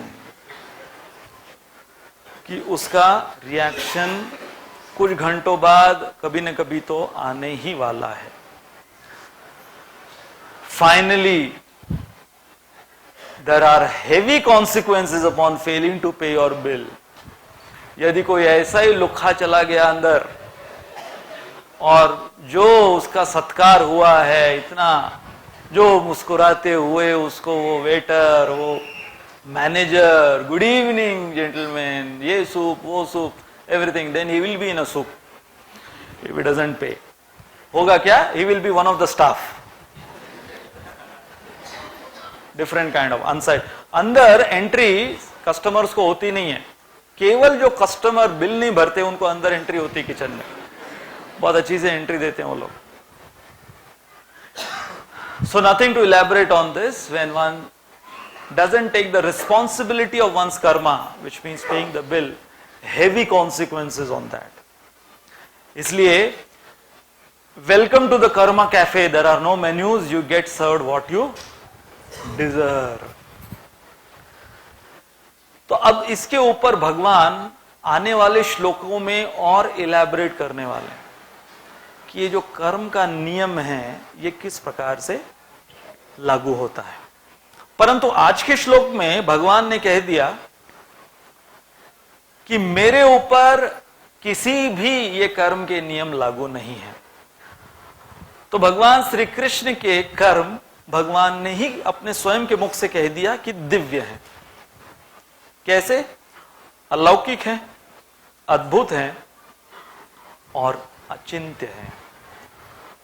कि उसका रिएक्शन कुछ घंटों बाद कभी न कभी तो आने ही वाला है। Finally there are heavy consequences upon failing to pay your bill. यदि कोई ऐसा ही लुक्खा चला गया अंदर, और जो उसका सत्कार हुआ है इतना, जो मुस्कुराते हुए उसको वो वेटर, वो मैनेजर, गुड इवनिंग जेंटलमैन, ये सूप वो soup, everything, then he will be in a soup if he doesn't pay. होगा क्या? He will be one of the staff. Different kind of inside. अंदर एंट्री कस्टमर्स को होती नहीं है, केवल जो कस्टमर बिल नहीं भरते उनको अंदर एंट्री होती है किचन में। बहुत अच्छी से एंट्री देते हैं वो लोग। So nothing to elaborate on this, when one doesn't take the responsibility of one's karma, which means paying the bill, heavy consequences on that. इसलिए welcome to the karma cafe, there are no menus, you get served what you deserve. तो अब इसके ऊपर भगवान आने वाले श्लोकों में और इलैबोरेट करने वाले हैं कि ये जो कर्म का नियम है ये किस प्रकार से लागू होता है। परंतु आज के श्लोक में भगवान ने कह दिया कि मेरे ऊपर किसी भी ये कर्म के नियम लागू नहीं है। तो भगवान श्री कृष्ण के कर्म भगवान ने ही अपने स्वयं के मुख से कह दिया कि दिव्य है। कैसे? अलौकिक है, अद्भुत है और अचिंत्य है।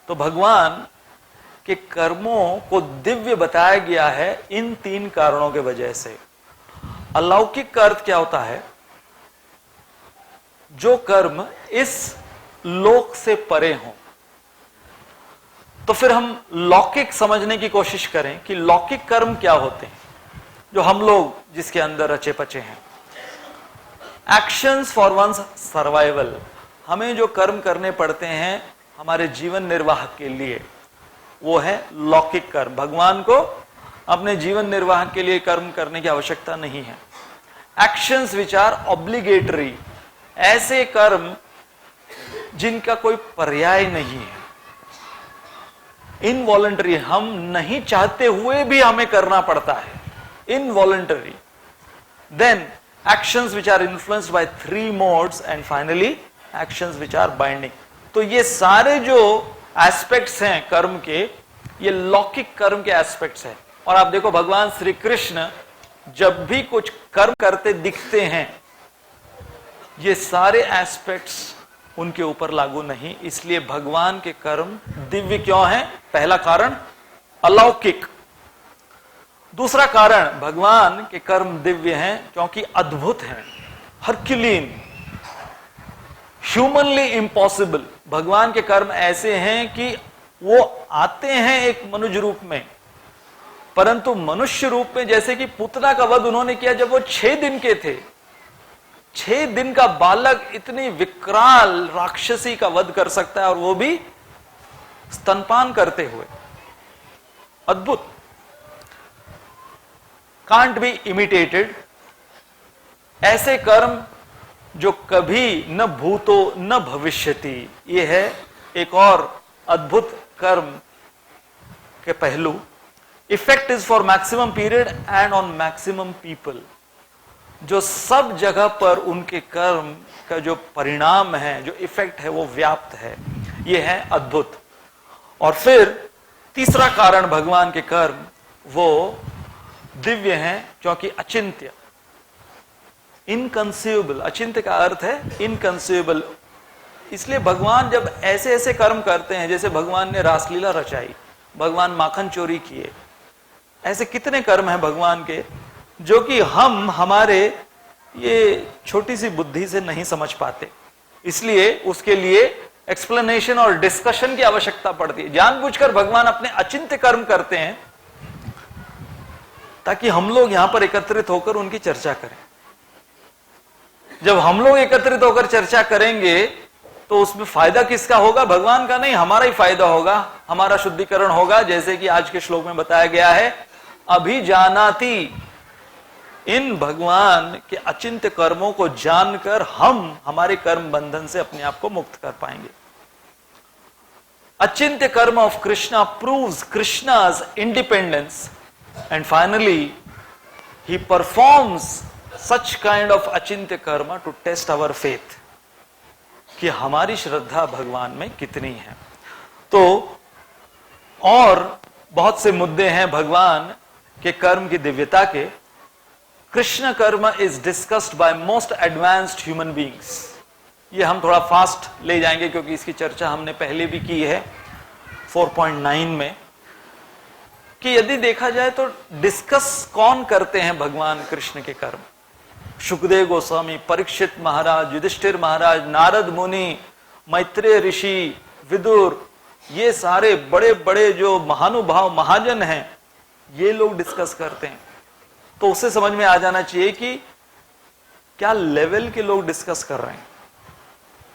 तो भगवान के कर्मों को दिव्य बताया गया है इन 3 कारणों के वजह से। अलौकिक का अर्थ क्या होता है? जो कर्म इस लोक से परे हो। तो फिर हम लौकिक समझने की कोशिश करें कि लौकिक कर्म क्या होते हैं, जो हम लोग जिसके अंदर रचे पचे हैं। एक्शंस फॉर वंस सर्वाइवल, हमें जो कर्म करने पड़ते हैं हमारे जीवन निर्वाह के लिए, वो है लौकिक कर्म। भगवान को अपने जीवन निर्वाह के लिए कर्म करने की आवश्यकता नहीं है। एक्शंस विच आर ऑब्लिगेटरी, ऐसे कर्म जिनका कोई पर्याय नहीं है। इनवॉलंटरी, हम नहीं चाहते हुए भी हमें करना पड़ता है, involuntary. Then actions which are influenced by 3 modes and finally actions which are binding. तो ये सारे जो एस्पेक्ट्स हैं कर्म के, ये लौकिक कर्म के एस्पेक्ट्स हैं। और आप देखो भगवान श्री कृष्ण जब भी कुछ कर्म करते दिखते हैं, ये सारे एस्पेक्ट्स उनके ऊपर लागू नहीं, इसलिए भगवान के कर्म दिव्य क्यों हैं? पहला कारण अलौकिक। दूसरा कारण, भगवान के कर्म दिव्य हैं क्योंकि अद्भुत हैं, हरक्यूलिन, ह्यूमनली इम्पॉसिबल। भगवान के कर्म ऐसे हैं कि वो आते हैं एक मनुष्य रूप में, परंतु मनुष्य रूप में, जैसे कि पुतना का वध उन्होंने किया जब वो 6 दिन के थे। 6 दिन का बालक इतनी विकराल राक्षसी का वध कर सकता है, और वो भी स्तनपान करते हुए। अद्भुत, कांट बी इमिटेटेड। ऐसे कर्म जो कभी न भूतो न भविष्यति, ये है एक और अद्भुत कर्म के पहलू। Effect is for maximum period and on maximum people, जो सब जगह पर उनके कर्म का जो परिणाम है, जो इफेक्ट है, वो व्याप्त है। ये है अद्भुत। और फिर तीसरा कारण भगवान के कर्म वो दिव्य हैं क्योंकि अचिंत्य, इनकंसीवेबल। अचिंत्य का अर्थ है इनकंसीवेबल। इसलिए भगवान जब ऐसे ऐसे कर्म करते हैं, जैसे भगवान ने रासलीला रचाई, भगवान माखन चोरी किए, ऐसे कितने कर्म हैं भगवान के जो कि हम हमारे ये छोटी सी बुद्धि से नहीं समझ पाते। इसलिए उसके लिए एक्सप्लेनेशन और डिस्कशन की आवश्यकता पड़ती है। जानबूझकर भगवान अपने अचिंत्य कर्म करते हैं ताकि हम लोग यहां पर एकत्रित होकर उनकी चर्चा करें। जब हम लोग एकत्रित होकर चर्चा करेंगे तो उसमें फायदा किसका होगा? भगवान का नहीं, हमारा ही फायदा होगा, हमारा शुद्धिकरण होगा। जैसे कि आज के श्लोक में बताया गया है, अभिजानाति। इन भगवान के अचिंत्य कर्मों को जानकर हम हमारे कर्म बंधन से अपने आप को मुक्त कर पाएंगे। अचिंत्य कर्म ऑफ कृष्णा प्रूव्स कृष्णा's independence and finally he performs such kind of achintya karma to test our faith, कि हमारी श्रद्धा भगवान में कितनी है। तो और बहुत से मुद्दे हैं भगवान के कर्म की दिव्यता के। Krishna karma is discussed bye most advanced human beings. ये हम थोड़ा फास्ट ले जाएंगे क्योंकि इसकी चर्चा हमने पहले भी की है 4.9 में, कि यदि देखा जाए तो डिस्कस कौन करते हैं भगवान कृष्ण के कर्म? सुखदेव गोस्वामी, परीक्षित महाराज, युधिष्ठिर महाराज, नारद मुनि, मैत्रेय ऋषि, विदुर, ये सारे बड़े बड़े जो महानुभाव महाजन हैं, ये लोग डिस्कस करते हैं। तो उससे समझ में आ जाना चाहिए कि क्या लेवल के लोग डिस्कस कर रहे हैं।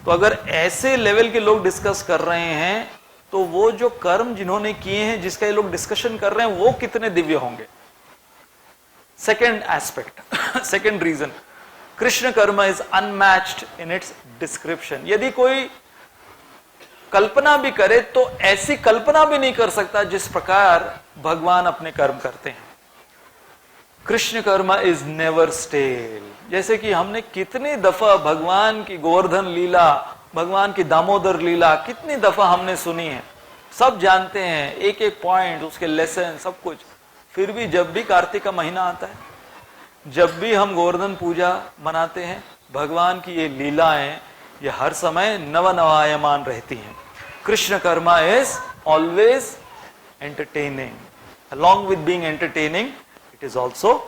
तो अगर ऐसे लेवल के लोग डिस्कस कर रहे हैं तो वो जो कर्म जिन्होंने किए हैं, जिसका ये लोग डिस्कशन कर रहे हैं, वो कितने दिव्य होंगे। Second aspect, second reason, Krishna karma is unmatched in its description. यदि कोई कल्पना भी करे तो ऐसी कल्पना भी नहीं कर सकता जिस प्रकार भगवान अपने कर्म करते हैं। Krishna karma is never stele. जैसे कि हमने कितनी दफा भगवान की गोवर्धन लीला, भगवान की दामोदर लीला कितनी दफा हमने सुनी है, सब जानते हैं, एक एक पॉइंट, उसके लेसन, सब कुछ। फिर भी जब भी कार्तिक का महीना आता है, जब भी हम गोवर्धन पूजा मनाते हैं, भगवान की ये लीलाएं ये हर समय नवनवायमान रहती हैं। Krishna Karma is always entertaining. Along with being entertaining, it is also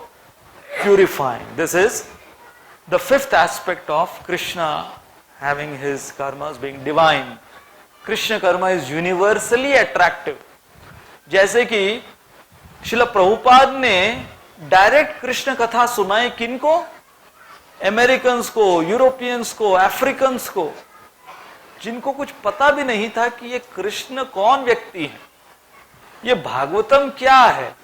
purifying. This is the fifth aspect of Krishna having his karmas being divine. Krishna karma is universally attractive. जैसे कि श्रील प्रभुपाद ने डायरेक्ट कृष्ण कथा सुनाई किनको? अमेरिकन्स को, यूरोपियंस को, अफ्रीकन्स को, जिनको कुछ पता भी नहीं था कि ये कृष्ण कौन व्यक्ति है, ये भागवतम क्या है,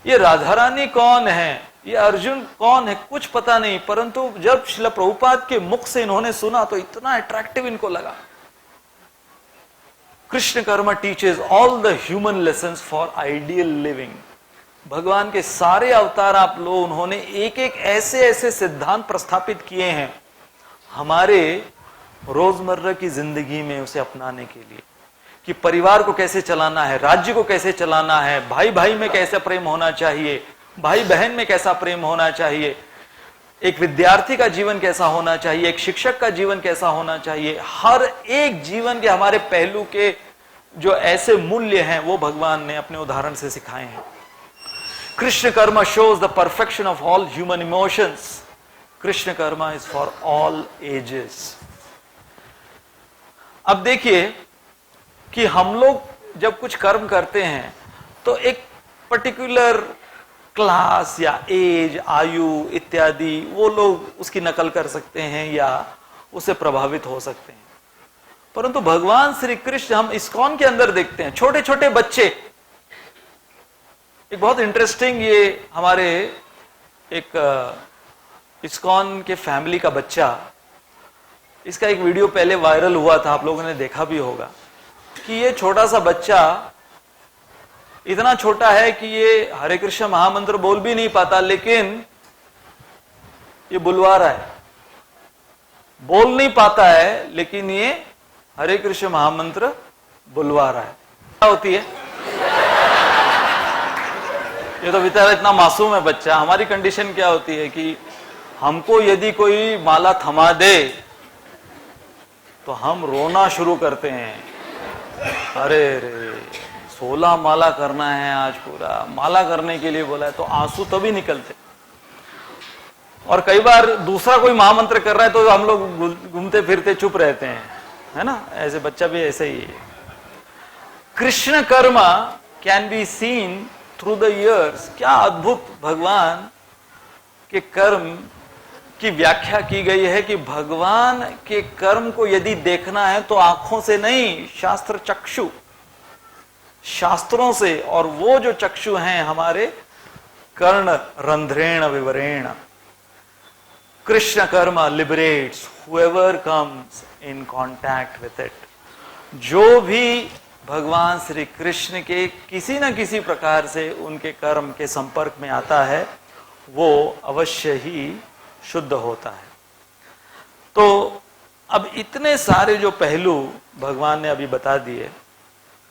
ये राधा रानी कौन है, ये अर्जुन कौन है, कुछ पता नहीं। परंतु जब श्रील प्रभुपाद के मुख से इन्होंने सुना तो इतना अट्रैक्टिव इनको लगा। Krishna Karma teaches all the human lessons for ideal living. भगवान के सारे अवतार आप लो, उन्होंने एक एक ऐसे ऐसे सिद्धांत प्रस्थापित किए हैं हमारे रोजमर्रा की जिंदगी में उसे अपनाने के लिए, कि परिवार को कैसे चलाना है, राज्य को कैसे चलाना है, भाई भाई में कैसे प्रेम होना चाहिए, भाई बहन में कैसा प्रेम होना चाहिए, एक विद्यार्थी का जीवन कैसा होना चाहिए, एक शिक्षक का जीवन कैसा होना चाहिए। हर एक जीवन के हमारे पहलू के जो ऐसे मूल्य हैं वो भगवान ने अपने उदाहरण से सिखाए हैं। Krishna Karma shows the perfection of all human emotions. Krishna Karma is for all ages. अब देखिए कि हम लोग जब कुछ कर्म करते हैं तो एक पर्टिकुलर क्लास या एज, आयु इत्यादि वो लोग उसकी नकल कर सकते हैं या उससे प्रभावित हो सकते हैं। परंतु भगवान श्री कृष्ण हम इस्कॉन के अंदर देखते हैं, छोटे छोटे बच्चे। एक बहुत इंटरेस्टिंग, ये हमारे एक इस्कॉन के फैमिली का बच्चा, इसका एक वीडियो पहले वायरल हुआ था, आप लोगों ने देखा भी होगा, कि ये छोटा सा बच्चा इतना छोटा है कि ये हरे कृष्ण महामंत्र बोल भी नहीं पाता, लेकिन ये बुलवा रहा है। बोल नहीं पाता है लेकिन ये हरे कृष्ण महामंत्र बुलवा रहा है। क्या होती है? ये तो बेचारा इतना मासूम है बच्चा। हमारी कंडीशन क्या होती है कि हमको यदि कोई माला थमा दे तो हम रोना शुरू करते हैं। अरे रे, 16 माला करना है आज, पूरा माला करने के लिए बोला है, तो आंसू तभी निकलते। और कई बार दूसरा कोई महामंत्र कर रहा है तो हम लोग घूमते फिरते चुप रहते हैं, है ना? ऐसे बच्चा भी ऐसे ही है। Krishna Karma can be seen through the years. क्या अद्भुत भगवान के कर्म की व्याख्या की गई है कि भगवान के कर्म को यदि देखना है तो आंखों से नहीं, शास्त्र चक्षु, शास्त्रों से। और वो जो चक्षु हैं हमारे कर्ण रंध्रेण विवरेण। Krishna karma liberates whoever comes in contact with it. जो भी भगवान श्री कृष्ण के किसी न किसी प्रकार से उनके कर्म के संपर्क में आता है वो अवश्य ही शुद्ध होता है। तो अब इतने सारे जो पहलू भगवान ने अभी बता दिए,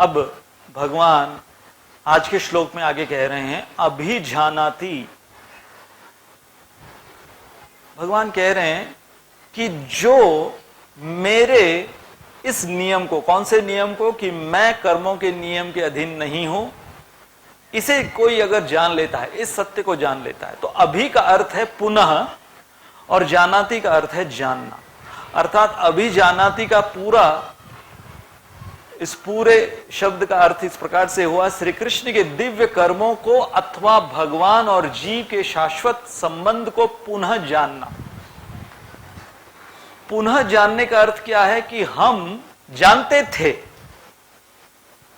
अब भगवान आज के श्लोक में आगे कह रहे हैं अभिजानाति। भगवान कह रहे हैं कि जो मेरे इस नियम को, कौन से नियम को, कि मैं कर्मों के नियम के अधीन नहीं हूं, इसे कोई अगर जान लेता है, इस सत्य को जान लेता है, तो अभी का अर्थ है पुनः और जानाति का अर्थ है जानना। अर्थात अभिजानाति का पूरा, इस पूरे शब्द का अर्थ इस प्रकार से हुआ, श्री कृष्ण के दिव्य कर्मों को अथवा भगवान और जीव के शाश्वत संबंध को पुनः जानना। पुनः जानने का अर्थ क्या है कि हम जानते थे,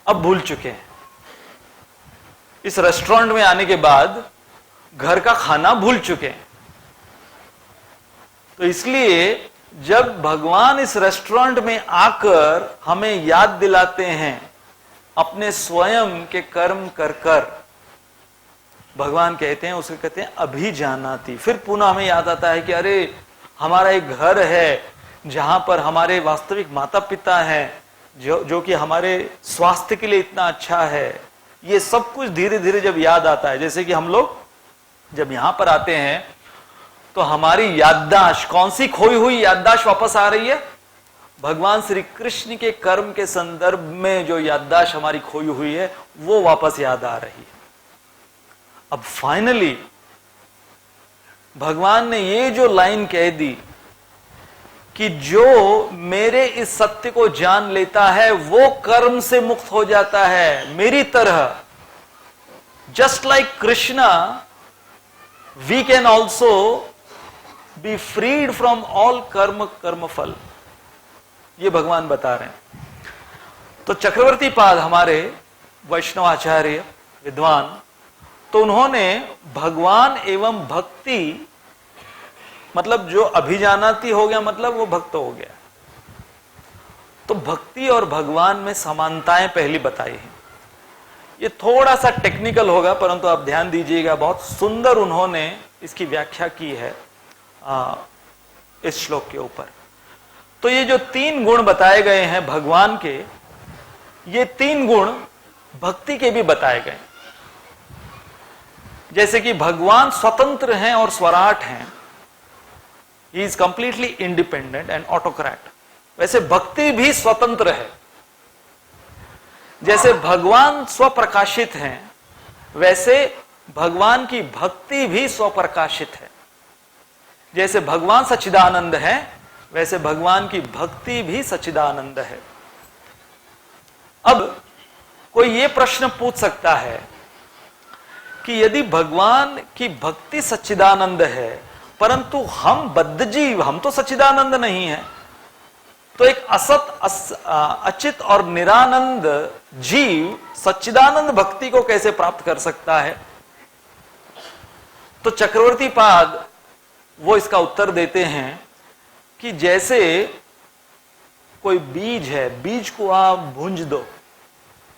अब भूल चुके हैं। इस रेस्टोरेंट में आने के बाद घर का खाना भूल चुके हैं। तो इसलिए जब भगवान इस रेस्टोरेंट में आकर हमें याद दिलाते हैं अपने स्वयं के कर्म कर कर, भगवान कहते हैं, उसे कहते हैं अभिजानाति। फिर पुनः हमें याद आता है कि अरे हमारा एक घर है जहां पर हमारे वास्तविक माता पिता हैं, जो कि हमारे स्वास्थ्य के लिए इतना अच्छा है। ये सब कुछ धीरे धीरे जब याद आता है, जैसे कि हम लोग जब यहां पर आते हैं तो हमारी याददाश्त, कौन सी खोई हुई याददाश्त वापस आ रही है? भगवान श्री कृष्ण के कर्म के संदर्भ में जो याददाश्त हमारी खोई हुई है वो वापस याद आ रही है। अब फाइनली भगवान ने ये जो लाइन कह दी कि जो मेरे इस सत्य को जान लेता है वो कर्म से मुक्त हो जाता है मेरी तरह। Just like Krishna we can also be freed from all कर्मफल, ये भगवान बता रहे हैं। तो चक्रवर्ती पाद हमारे वैष्णव आचार्य विद्वान, तो उन्होंने भगवान एवं भक्ति, मतलब जो अभिजानाती हो गया मतलब वो भक्त हो गया, तो भक्ति और भगवान में समानताएं पहली बताई हैं। ये थोड़ा सा टेक्निकल होगा परंतु आप ध्यान दीजिएगा, बहुत सुंदर उन्होंने इसकी व्याख्या की है इस श्लोक के ऊपर। तो ये जो 3 गुण बताए गए हैं भगवान के, ये 3 गुण भक्ति के भी बताए गए। जैसे कि भगवान स्वतंत्र हैं और स्वराट हैं, he is completely independent and autocrat, वैसे भक्ति भी स्वतंत्र है। जैसे भगवान स्वप्रकाशित हैं वैसे भगवान की भक्ति भी स्वप्रकाशित है। जैसे भगवान सच्चिदानंद है वैसे भगवान की भक्ति भी सच्चिदानंद है। अब कोई ये प्रश्न पूछ सकता है कि यदि भगवान की भक्ति सच्चिदानंद है परंतु हम बद्ध जीव, हम तो सच्चिदानंद नहीं है, तो एक अचित और निरानंद जीव सच्चिदानंद भक्ति को कैसे प्राप्त कर सकता है? तो चक्रवर्ती पाद वो इसका उत्तर देते हैं कि जैसे कोई बीज है, बीज को आप भूंज दो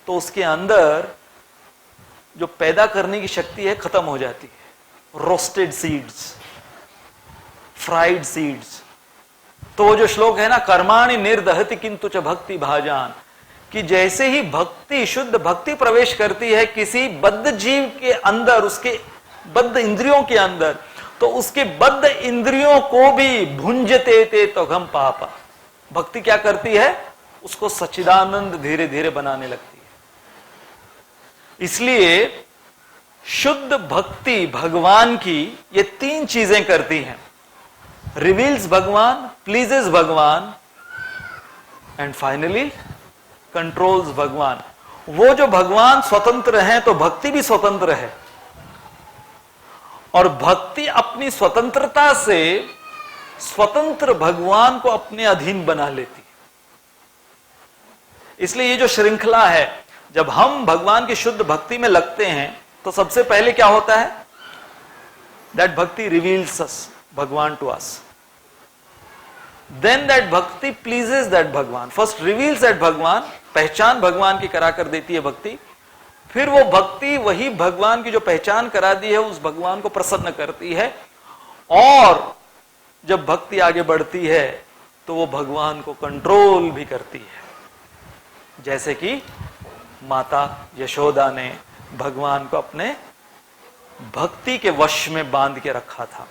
तो उसके अंदर जो पैदा करने की शक्ति है खत्म हो जाती है। Roasted seeds, fried seeds. तो वो जो श्लोक है ना, कर्माणि निर्दहति किंतु च भक्ति भाजान, कि जैसे ही भक्ति, शुद्ध भक्ति प्रवेश करती है किसी बद्ध जीव के अंदर, उसके बद्ध इंद्रियों के अंदर, तो उसके बद्ध इंद्रियों को भी भुंजते ते तो हम पापा, भक्ति क्या करती है? उसको सच्चिदानंद धीरे धीरे बनाने लगती है। इसलिए शुद्ध भक्ति भगवान की ये 3 चीजें करती हैं, रिवील्स भगवान, प्लीजेस भगवान एंड फाइनली कंट्रोल्स भगवान। वो जो भगवान स्वतंत्र हैं तो भक्ति भी स्वतंत्र है, और भक्ति अपनी स्वतंत्रता से स्वतंत्र भगवान को अपने अधीन बना लेती है। इसलिए ये जो श्रृंखला है, जब हम भगवान की शुद्ध भक्ति में लगते हैं तो सबसे पहले क्या होता है? दैट भक्ति रिवील्स अस भगवान टू अस, देन दैट भक्ति प्लीजेस दैट भगवान। फर्स्ट रिवील्स दैट भगवान, पहचान भगवान की करा कर देती है भक्ति, फिर वो भक्ति वही भगवान की जो पहचान करा दी है उस भगवान को प्रसन्न करती है, और जब भक्ति आगे बढ़ती है तो वो भगवान को कंट्रोल भी करती है। जैसे कि माता यशोदा ने भगवान को अपने भक्ति के वश में बांध के रखा था।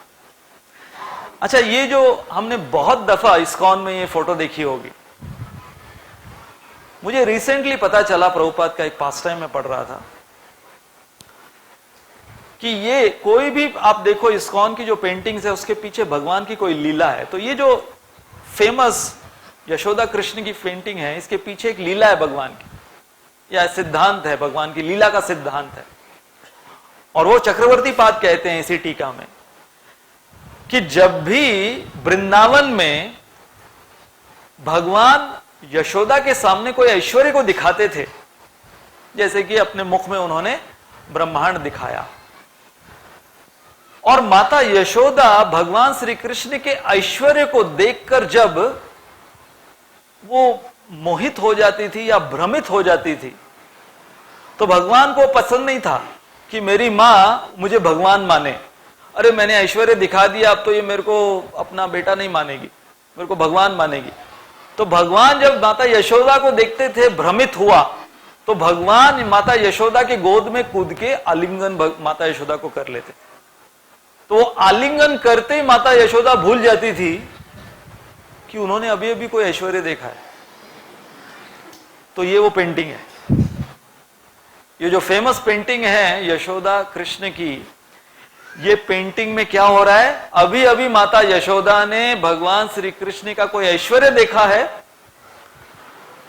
अच्छा, ये जो हमने बहुत दफा इस्कॉन में ये फोटो देखी होगी, मुझे रिसेंटली पता चला, प्रभुपाद का एक पास टाइम में पढ़ रहा था कि ये कोई भी आप देखो इस्कॉन की जो पेंटिंग्स है उसके पीछे भगवान की कोई लीला है। तो ये जो फेमस यशोदा कृष्ण की पेंटिंग है, इसके पीछे एक लीला है भगवान की, या सिद्धांत है, भगवान की लीला का सिद्धांत है। और वो चक्रवर्ती पाद कहते हैं इसी टीका में कि जब भी वृंदावन में भगवान यशोदा के सामने कोई ऐश्वर्य को दिखाते थे, जैसे कि अपने मुख में उन्होंने ब्रह्मांड दिखाया, और माता यशोदा भगवान श्री कृष्ण के ऐश्वर्य को देखकर जब वो मोहित हो जाती थी या भ्रमित हो जाती थी, तो भगवान को पसंद नहीं था कि मेरी मां मुझे भगवान माने। अरे मैंने ऐश्वर्य दिखा दिया, अब तो ये मेरे को अपना बेटा नहीं मानेगी, मेरे को भगवान मानेगी। तो भगवान जब माता यशोदा को देखते थे, भ्रमित हुआ, तो भगवान माता यशोदा के गोद में कूद के आलिंगन माता यशोदा को कर लेते। तो वो आलिंगन करते ही माता यशोदा भूल जाती थी कि उन्होंने अभी अभी कोई ऐश्वर्य देखा है। तो ये वो पेंटिंग है, ये जो फेमस पेंटिंग है यशोदा कृष्ण की, ये पेंटिंग में क्या हो रहा है, अभी अभी माता यशोदा ने भगवान श्री कृष्ण का कोई ऐश्वर्य देखा है,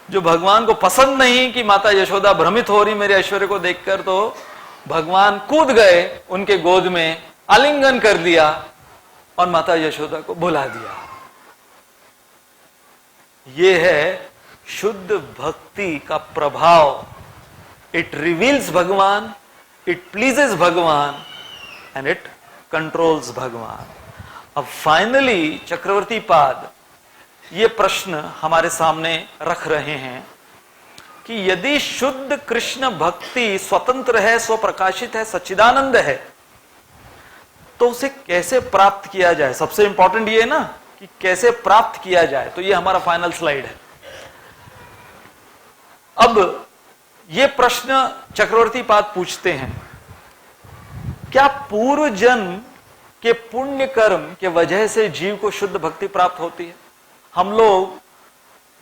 जो भगवान को पसंद नहीं कि माता यशोदा भ्रमित हो रही मेरे ऐश्वर्य को देखकर, तो भगवान कूद गए उनके गोद में, आलिंगन कर दिया और माता यशोदा को बुला दिया। ये है शुद्ध भक्ति का प्रभाव। इट रिवील्स भगवान, इट प्लीजेस भगवान एंड इट कंट्रोल्स भगवान। अब फाइनली चक्रवर्ती पाद ये प्रश्न हमारे सामने रख रहे हैं कि यदि शुद्ध कृष्ण भक्ति स्वतंत्र है, स्वप्रकाशित है, सच्चिदानंद है, तो उसे कैसे प्राप्त किया जाए। सबसे इंपॉर्टेंट ये है ना कि कैसे प्राप्त किया जाए। तो ये हमारा फाइनल स्लाइड है। अब ये प्रश्न चक्रवर्ती पाद पूछते हैं, क्या पूर्व जन्म के पुण्य कर्म के वजह से जीव को शुद्ध भक्ति प्राप्त होती है। हम लोग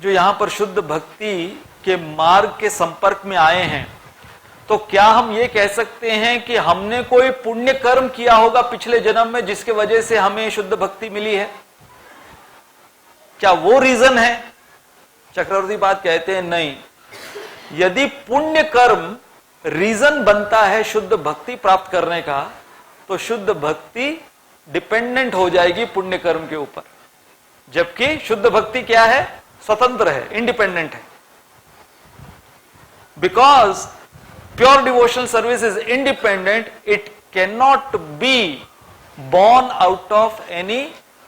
जो यहां पर शुद्ध भक्ति के मार्ग के संपर्क में आए हैं, तो क्या हम ये कह सकते हैं कि हमने कोई पुण्य कर्म किया होगा पिछले जन्म में जिसके वजह से हमें शुद्ध भक्ति मिली है? क्या वो रीजन है? चक्रवर्ती पाद कहते हैं नहीं। यदि पुण्य कर्म रीजन बनता है शुद्ध भक्ति प्राप्त करने का, तो शुद्ध भक्ति डिपेंडेंट हो जाएगी पुण्य कर्म के ऊपर, जबकि शुद्ध भक्ति क्या है? स्वतंत्र है, इंडिपेंडेंट है। Because pure devotional service is independent, it can not be born out of any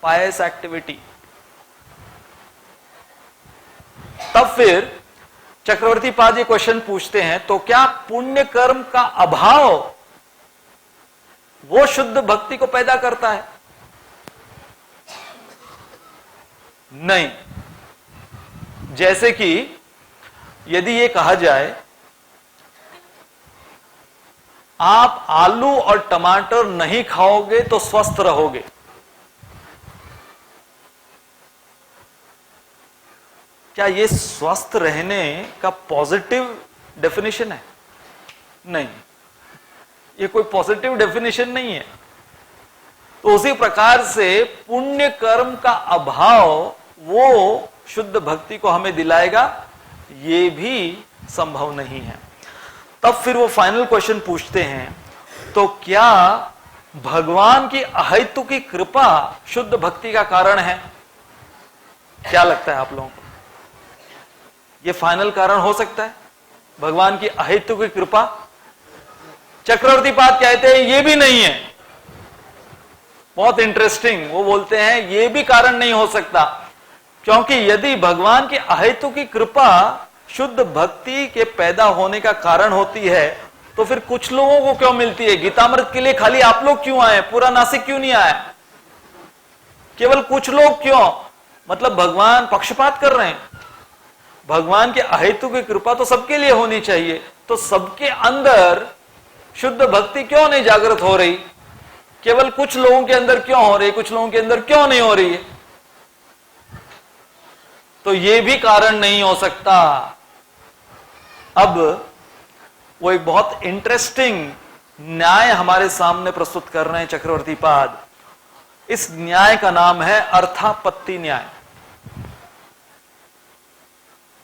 pious activity। तब फिर चक्रवर्ती पाद ये क्वेश्चन पूछते हैं, तो क्या पुण्य कर्म का अभाव वो शुद्ध भक्ति को पैदा करता है? नहीं। जैसे कि यदि ये कहा जाए आप आलू और टमाटर नहीं खाओगे तो स्वस्थ रहोगे, क्या ये स्वस्थ रहने का पॉजिटिव डेफिनेशन है? नहीं, ये कोई पॉजिटिव डेफिनेशन नहीं है। तो उसी प्रकार से पुण्य कर्म का अभाव वो शुद्ध भक्ति को हमें दिलाएगा, ये भी संभव नहीं है। तब फिर वो फाइनल क्वेश्चन पूछते हैं, तो क्या भगवान की अहेतु की कृपा शुद्ध भक्ति का कारण है? क्या लगता है आप लोगों को? ये फाइनल कारण हो सकता है भगवान की अहेतु की कृपा? चक्रवर्ती पाद कहते हैं ये भी नहीं है। बहुत इंटरेस्टिंग, वो बोलते हैं ये भी कारण नहीं हो सकता, क्योंकि यदि भगवान की अहेतु की कृपा शुद्ध भक्ति के पैदा होने का कारण होती है, तो फिर कुछ लोगों को क्यों मिलती है? गीतामृत के लिए खाली आप लोग क्यों आए? पूरा नासिक क्यों नहीं आया? केवल कुछ लोग क्यों? मतलब भगवान पक्षपात कर रहे हैं? भगवान के अहेतु की कृपा तो सबके लिए होनी चाहिए, तो सबके अंदर शुद्ध भक्ति क्यों नहीं जागृत हो रही? केवल कुछ लोगों के अंदर क्यों हो रही, कुछ लोगों के अंदर क्यों नहीं हो रही है? तो ये भी कारण नहीं हो सकता। अब वो एक बहुत इंटरेस्टिंग न्याय हमारे सामने प्रस्तुत कर रहे हैं चक्रवर्ती पाद। इस न्याय का नाम है अर्थापत्ति न्याय।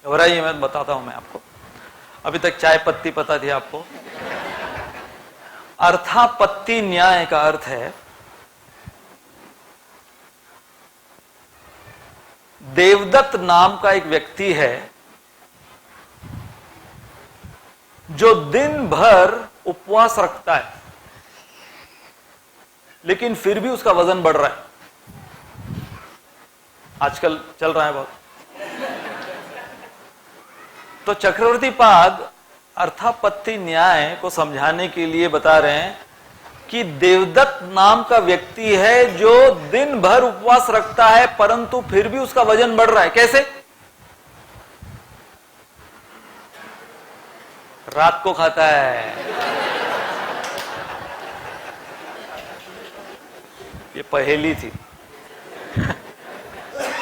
घबराइए, मैं बताता हूं मैं आपको। अभी तक चाय पत्ती पता थी आपको। अर्थापत्ति न्याय का अर्थ है देवदत्त नाम का एक व्यक्ति है जो दिन भर उपवास रखता है, लेकिन फिर भी उसका वजन बढ़ रहा है। आजकल चल रहा है बहुत। तो चक्रवर्ती पाद अर्थापत्ति न्याय को समझाने के लिए बता रहे हैं कि देवदत्त नाम का व्यक्ति है जो दिन भर उपवास रखता है, परंतु फिर भी उसका वजन बढ़ रहा है। कैसे? रात को खाता है। ये पहेली थी।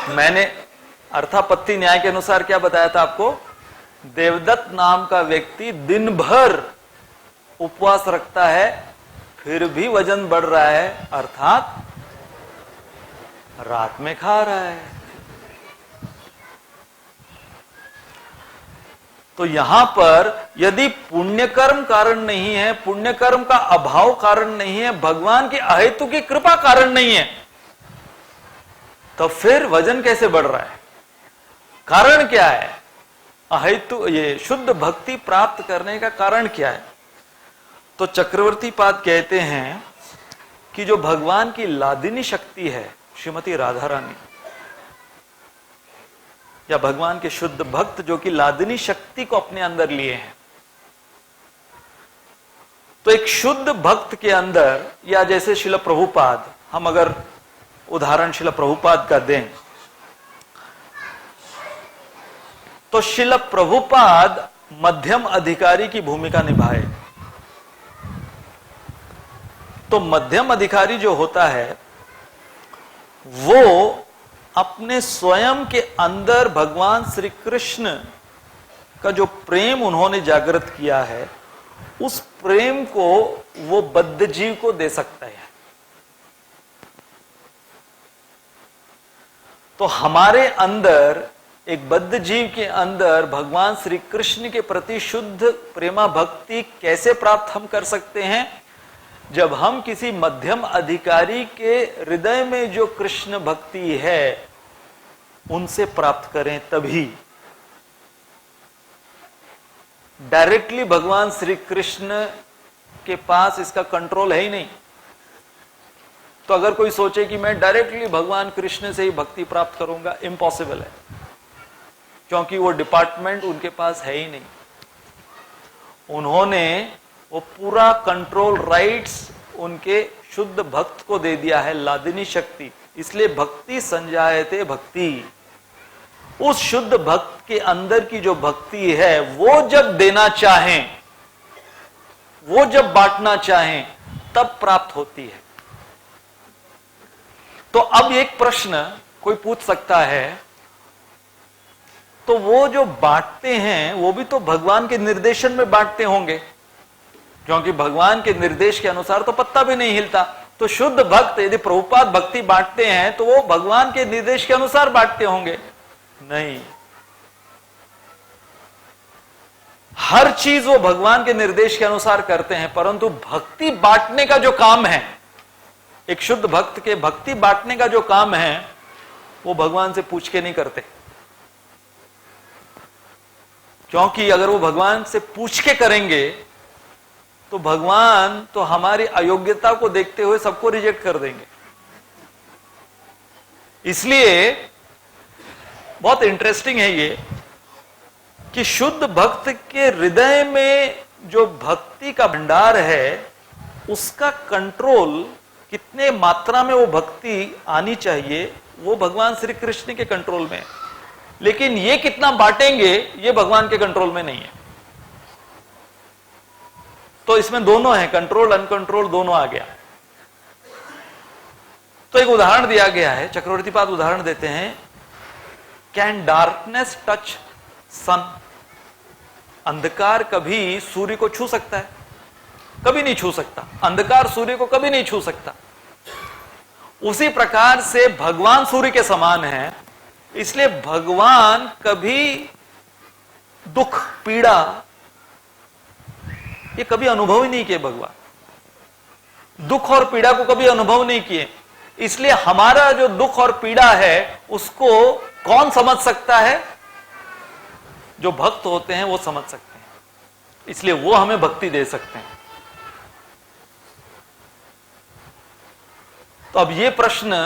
मैंने अर्थापत्ति न्याय के अनुसार क्या बताया था आपको? देवदत्त नाम का व्यक्ति दिन भर उपवास रखता है, फिर भी वजन बढ़ रहा है, अर्थात रात में खा रहा है। तो यहां पर यदि पुण्यकर्म कारण नहीं है, पुण्यकर्म का अभाव कारण नहीं है, भगवान की अहेतु की कृपा कारण नहीं है, तो फिर वजन कैसे बढ़ रहा है? कारण क्या है? अहेतु ये शुद्ध भक्ति प्राप्त करने का कारण क्या है? तो चक्रवर्ती पाद कहते हैं कि जो भगवान की लादिनी शक्ति है, श्रीमती राधा रानी, या भगवान के शुद्ध भक्त जो कि लादिनी शक्ति को अपने अंदर लिए हैं, तो एक शुद्ध भक्त के अंदर, या जैसे शिला प्रभुपाद, हम अगर उदाहरण शिला प्रभुपाद का दें, तो शिला प्रभुपाद मध्यम अधिकारी की भूमिका निभाए। तो मध्यम अधिकारी जो होता है वो अपने स्वयं के अंदर भगवान श्री कृष्ण का जो प्रेम उन्होंने जागृत किया है, उस प्रेम को वो बद्ध जीव को दे सकता है। तो हमारे अंदर, एक बद्ध जीव के अंदर भगवान श्री कृष्ण के प्रति शुद्ध प्रेमा भक्ति कैसे प्राप्त हम कर सकते हैं? जब हम किसी मध्यम अधिकारी के हृदय में जो कृष्ण भक्ति है उनसे प्राप्त करें, तभी। डायरेक्टली भगवान श्री कृष्ण के पास इसका कंट्रोल है ही नहीं। तो अगर कोई सोचे कि मैं डायरेक्टली भगवान कृष्ण से ही भक्ति प्राप्त करूंगा, इम्पॉसिबल है, क्योंकि वो डिपार्टमेंट उनके पास है ही नहीं। उन्होंने वो पूरा कंट्रोल राइट्स उनके शुद्ध भक्त को दे दिया है, लादिनी शक्ति। इसलिए भक्ति संजायते भक्ति, उस शुद्ध भक्त के अंदर की जो भक्ति है वो जब देना चाहें, वो जब बांटना चाहें, तब प्राप्त होती है। तो अब एक प्रश्न कोई पूछ सकता है, तो वो जो बांटते हैं वो भी तो भगवान के निर्देशन में बांटते होंगे, क्योंकि भगवान के निर्देश के अनुसार तो पत्ता भी नहीं हिलता। तो शुद्ध भक्त यदि प्रभुपाद भक्ति बांटते हैं तो वो भगवान के निर्देश के अनुसार बांटते होंगे? नहीं, हर चीज वो भगवान के निर्देश के अनुसार करते हैं, परंतु भक्ति बांटने का जो काम है, एक शुद्ध भक्त के भक्ति बांटने का जो काम है, वो भगवान से पूछ के नहीं करते। क्योंकि अगर वो भगवान से पूछ के करेंगे तो भगवान तो हमारी अयोग्यता को देखते हुए सबको रिजेक्ट कर देंगे। इसलिए बहुत इंटरेस्टिंग है ये कि शुद्ध भक्त के हृदय में जो भक्ति का भंडार है, उसका कंट्रोल, कितने मात्रा में वो भक्ति आनी चाहिए, वो भगवान श्री कृष्ण के कंट्रोल में है। लेकिन ये कितना बांटेंगे, ये भगवान के कंट्रोल में नहीं है। तो इसमें दोनों है, कंट्रोल अनकंट्रोल दोनों आ गया। तो एक उदाहरण दिया गया है, चक्रवर्ती पाद उदाहरण देते हैं, कैन डार्कनेस टच सन? अंधकार कभी सूर्य को छू सकता है? कभी नहीं छू सकता। अंधकार सूर्य को कभी नहीं छू सकता। उसी प्रकार से भगवान सूर्य के समान है। इसलिए भगवान कभी दुख, पीड़ा, ये कभी अनुभव ही नहीं किए। भगवान दुख और पीड़ा को कभी अनुभव नहीं किए। इसलिए हमारा जो दुख और पीड़ा है उसको कौन समझ सकता है? जो भक्त होते हैं वो समझ सकते हैं। इसलिए वो हमें भक्ति दे सकते हैं। तो अब ये प्रश्न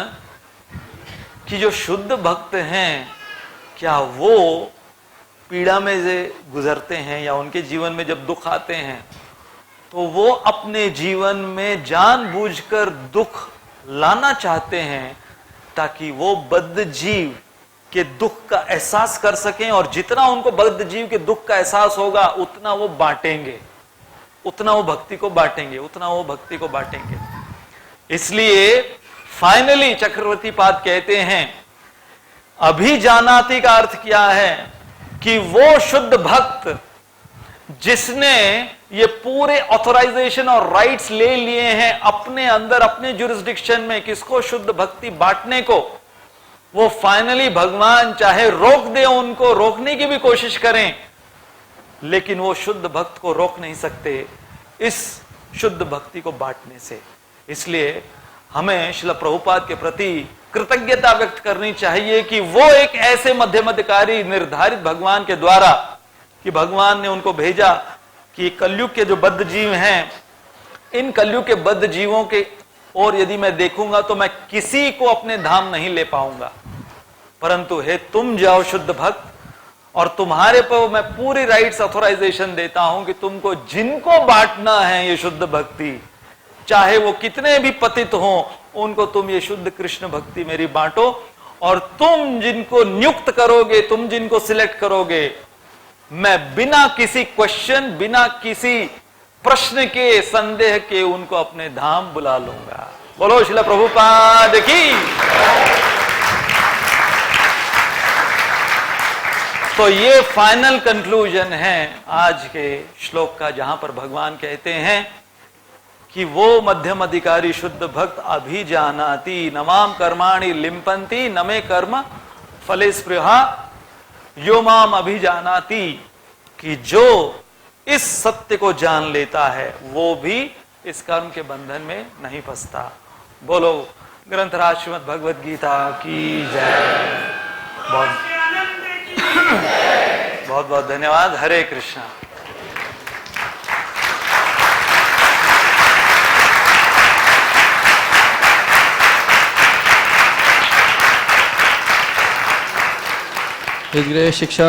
कि जो शुद्ध भक्त हैं, क्या वो पीड़ा में से गुजरते हैं, या उनके जीवन में जब दुख आते हैं तो वो अपने जीवन में जानबूझकर दुख लाना चाहते हैं ताकि वो बद्ध जीव के दुख का एहसास कर सकें, और जितना उनको बद्ध जीव के दुख का एहसास होगा उतना वो बांटेंगे, उतना वो भक्ति को बांटेंगे, उतना वो भक्ति को बांटेंगे। इसलिए फाइनली चक्रवर्ती पाद कहते हैं, अभिजानाति का अर्थ क्या है कि वो शुद्ध भक्त जिसने ये पूरे ऑथराइजेशन और राइट्स ले लिए हैं अपने अंदर, अपने जुरिस्डिक्शन में, किसको? शुद्ध भक्ति बांटने को। वो फाइनली भगवान चाहे रोक दे, उनको रोकने की भी कोशिश करें, लेकिन वो शुद्ध भक्त को रोक नहीं सकते इस शुद्ध भक्ति को बांटने से। इसलिए हमें श्रील प्रभुपाद के प्रति कृतज्ञता व्यक्त करनी चाहिए कि वो एक ऐसे मध्यमाधिकारी निर्धारित भगवान के द्वारा, कि भगवान ने उनको भेजा कि कलयुग के जो बद्ध जीव हैं, इन कलयुग के बद्ध जीवों के और यदि मैं देखूंगा तो मैं किसी को अपने धाम नहीं ले पाऊंगा, परंतु हे तुम जाओ शुद्ध भक्त, और तुम्हारे पर मैं पूरी राइट्स ऑथराइजेशन देता हूं कि तुमको जिनको बांटना है ये शुद्ध भक्ति, चाहे वो कितने भी पतित हों, उनको तुम ये शुद्ध कृष्ण भक्ति मेरी बांटो, और तुम जिनको नियुक्त करोगे, तुम जिनको सिलेक्ट करोगे, मैं बिना किसी क्वेश्चन, बिना किसी प्रश्न के, संदेह के उनको अपने धाम बुला लूंगा। बोलो श्रील प्रभुपाद की। तो ये फाइनल कंक्लूजन है आज के श्लोक का, जहां पर भगवान कहते हैं कि वो मध्यम अधिकारी शुद्ध भक्त अभिजानाति नमाम कर्माणि लिंपन्ति न मे कर्म फले स्पृहा यो माम अभिजानाति, कि जो इस सत्य को जान लेता है वो भी इस कर्म के बंधन में नहीं फंसता। बोलो ग्रंथराज श्रीमद् भगवद गीता की जय। बहुत बहुत धन्यवाद। हरे कृष्णा। हृदय शिक्षा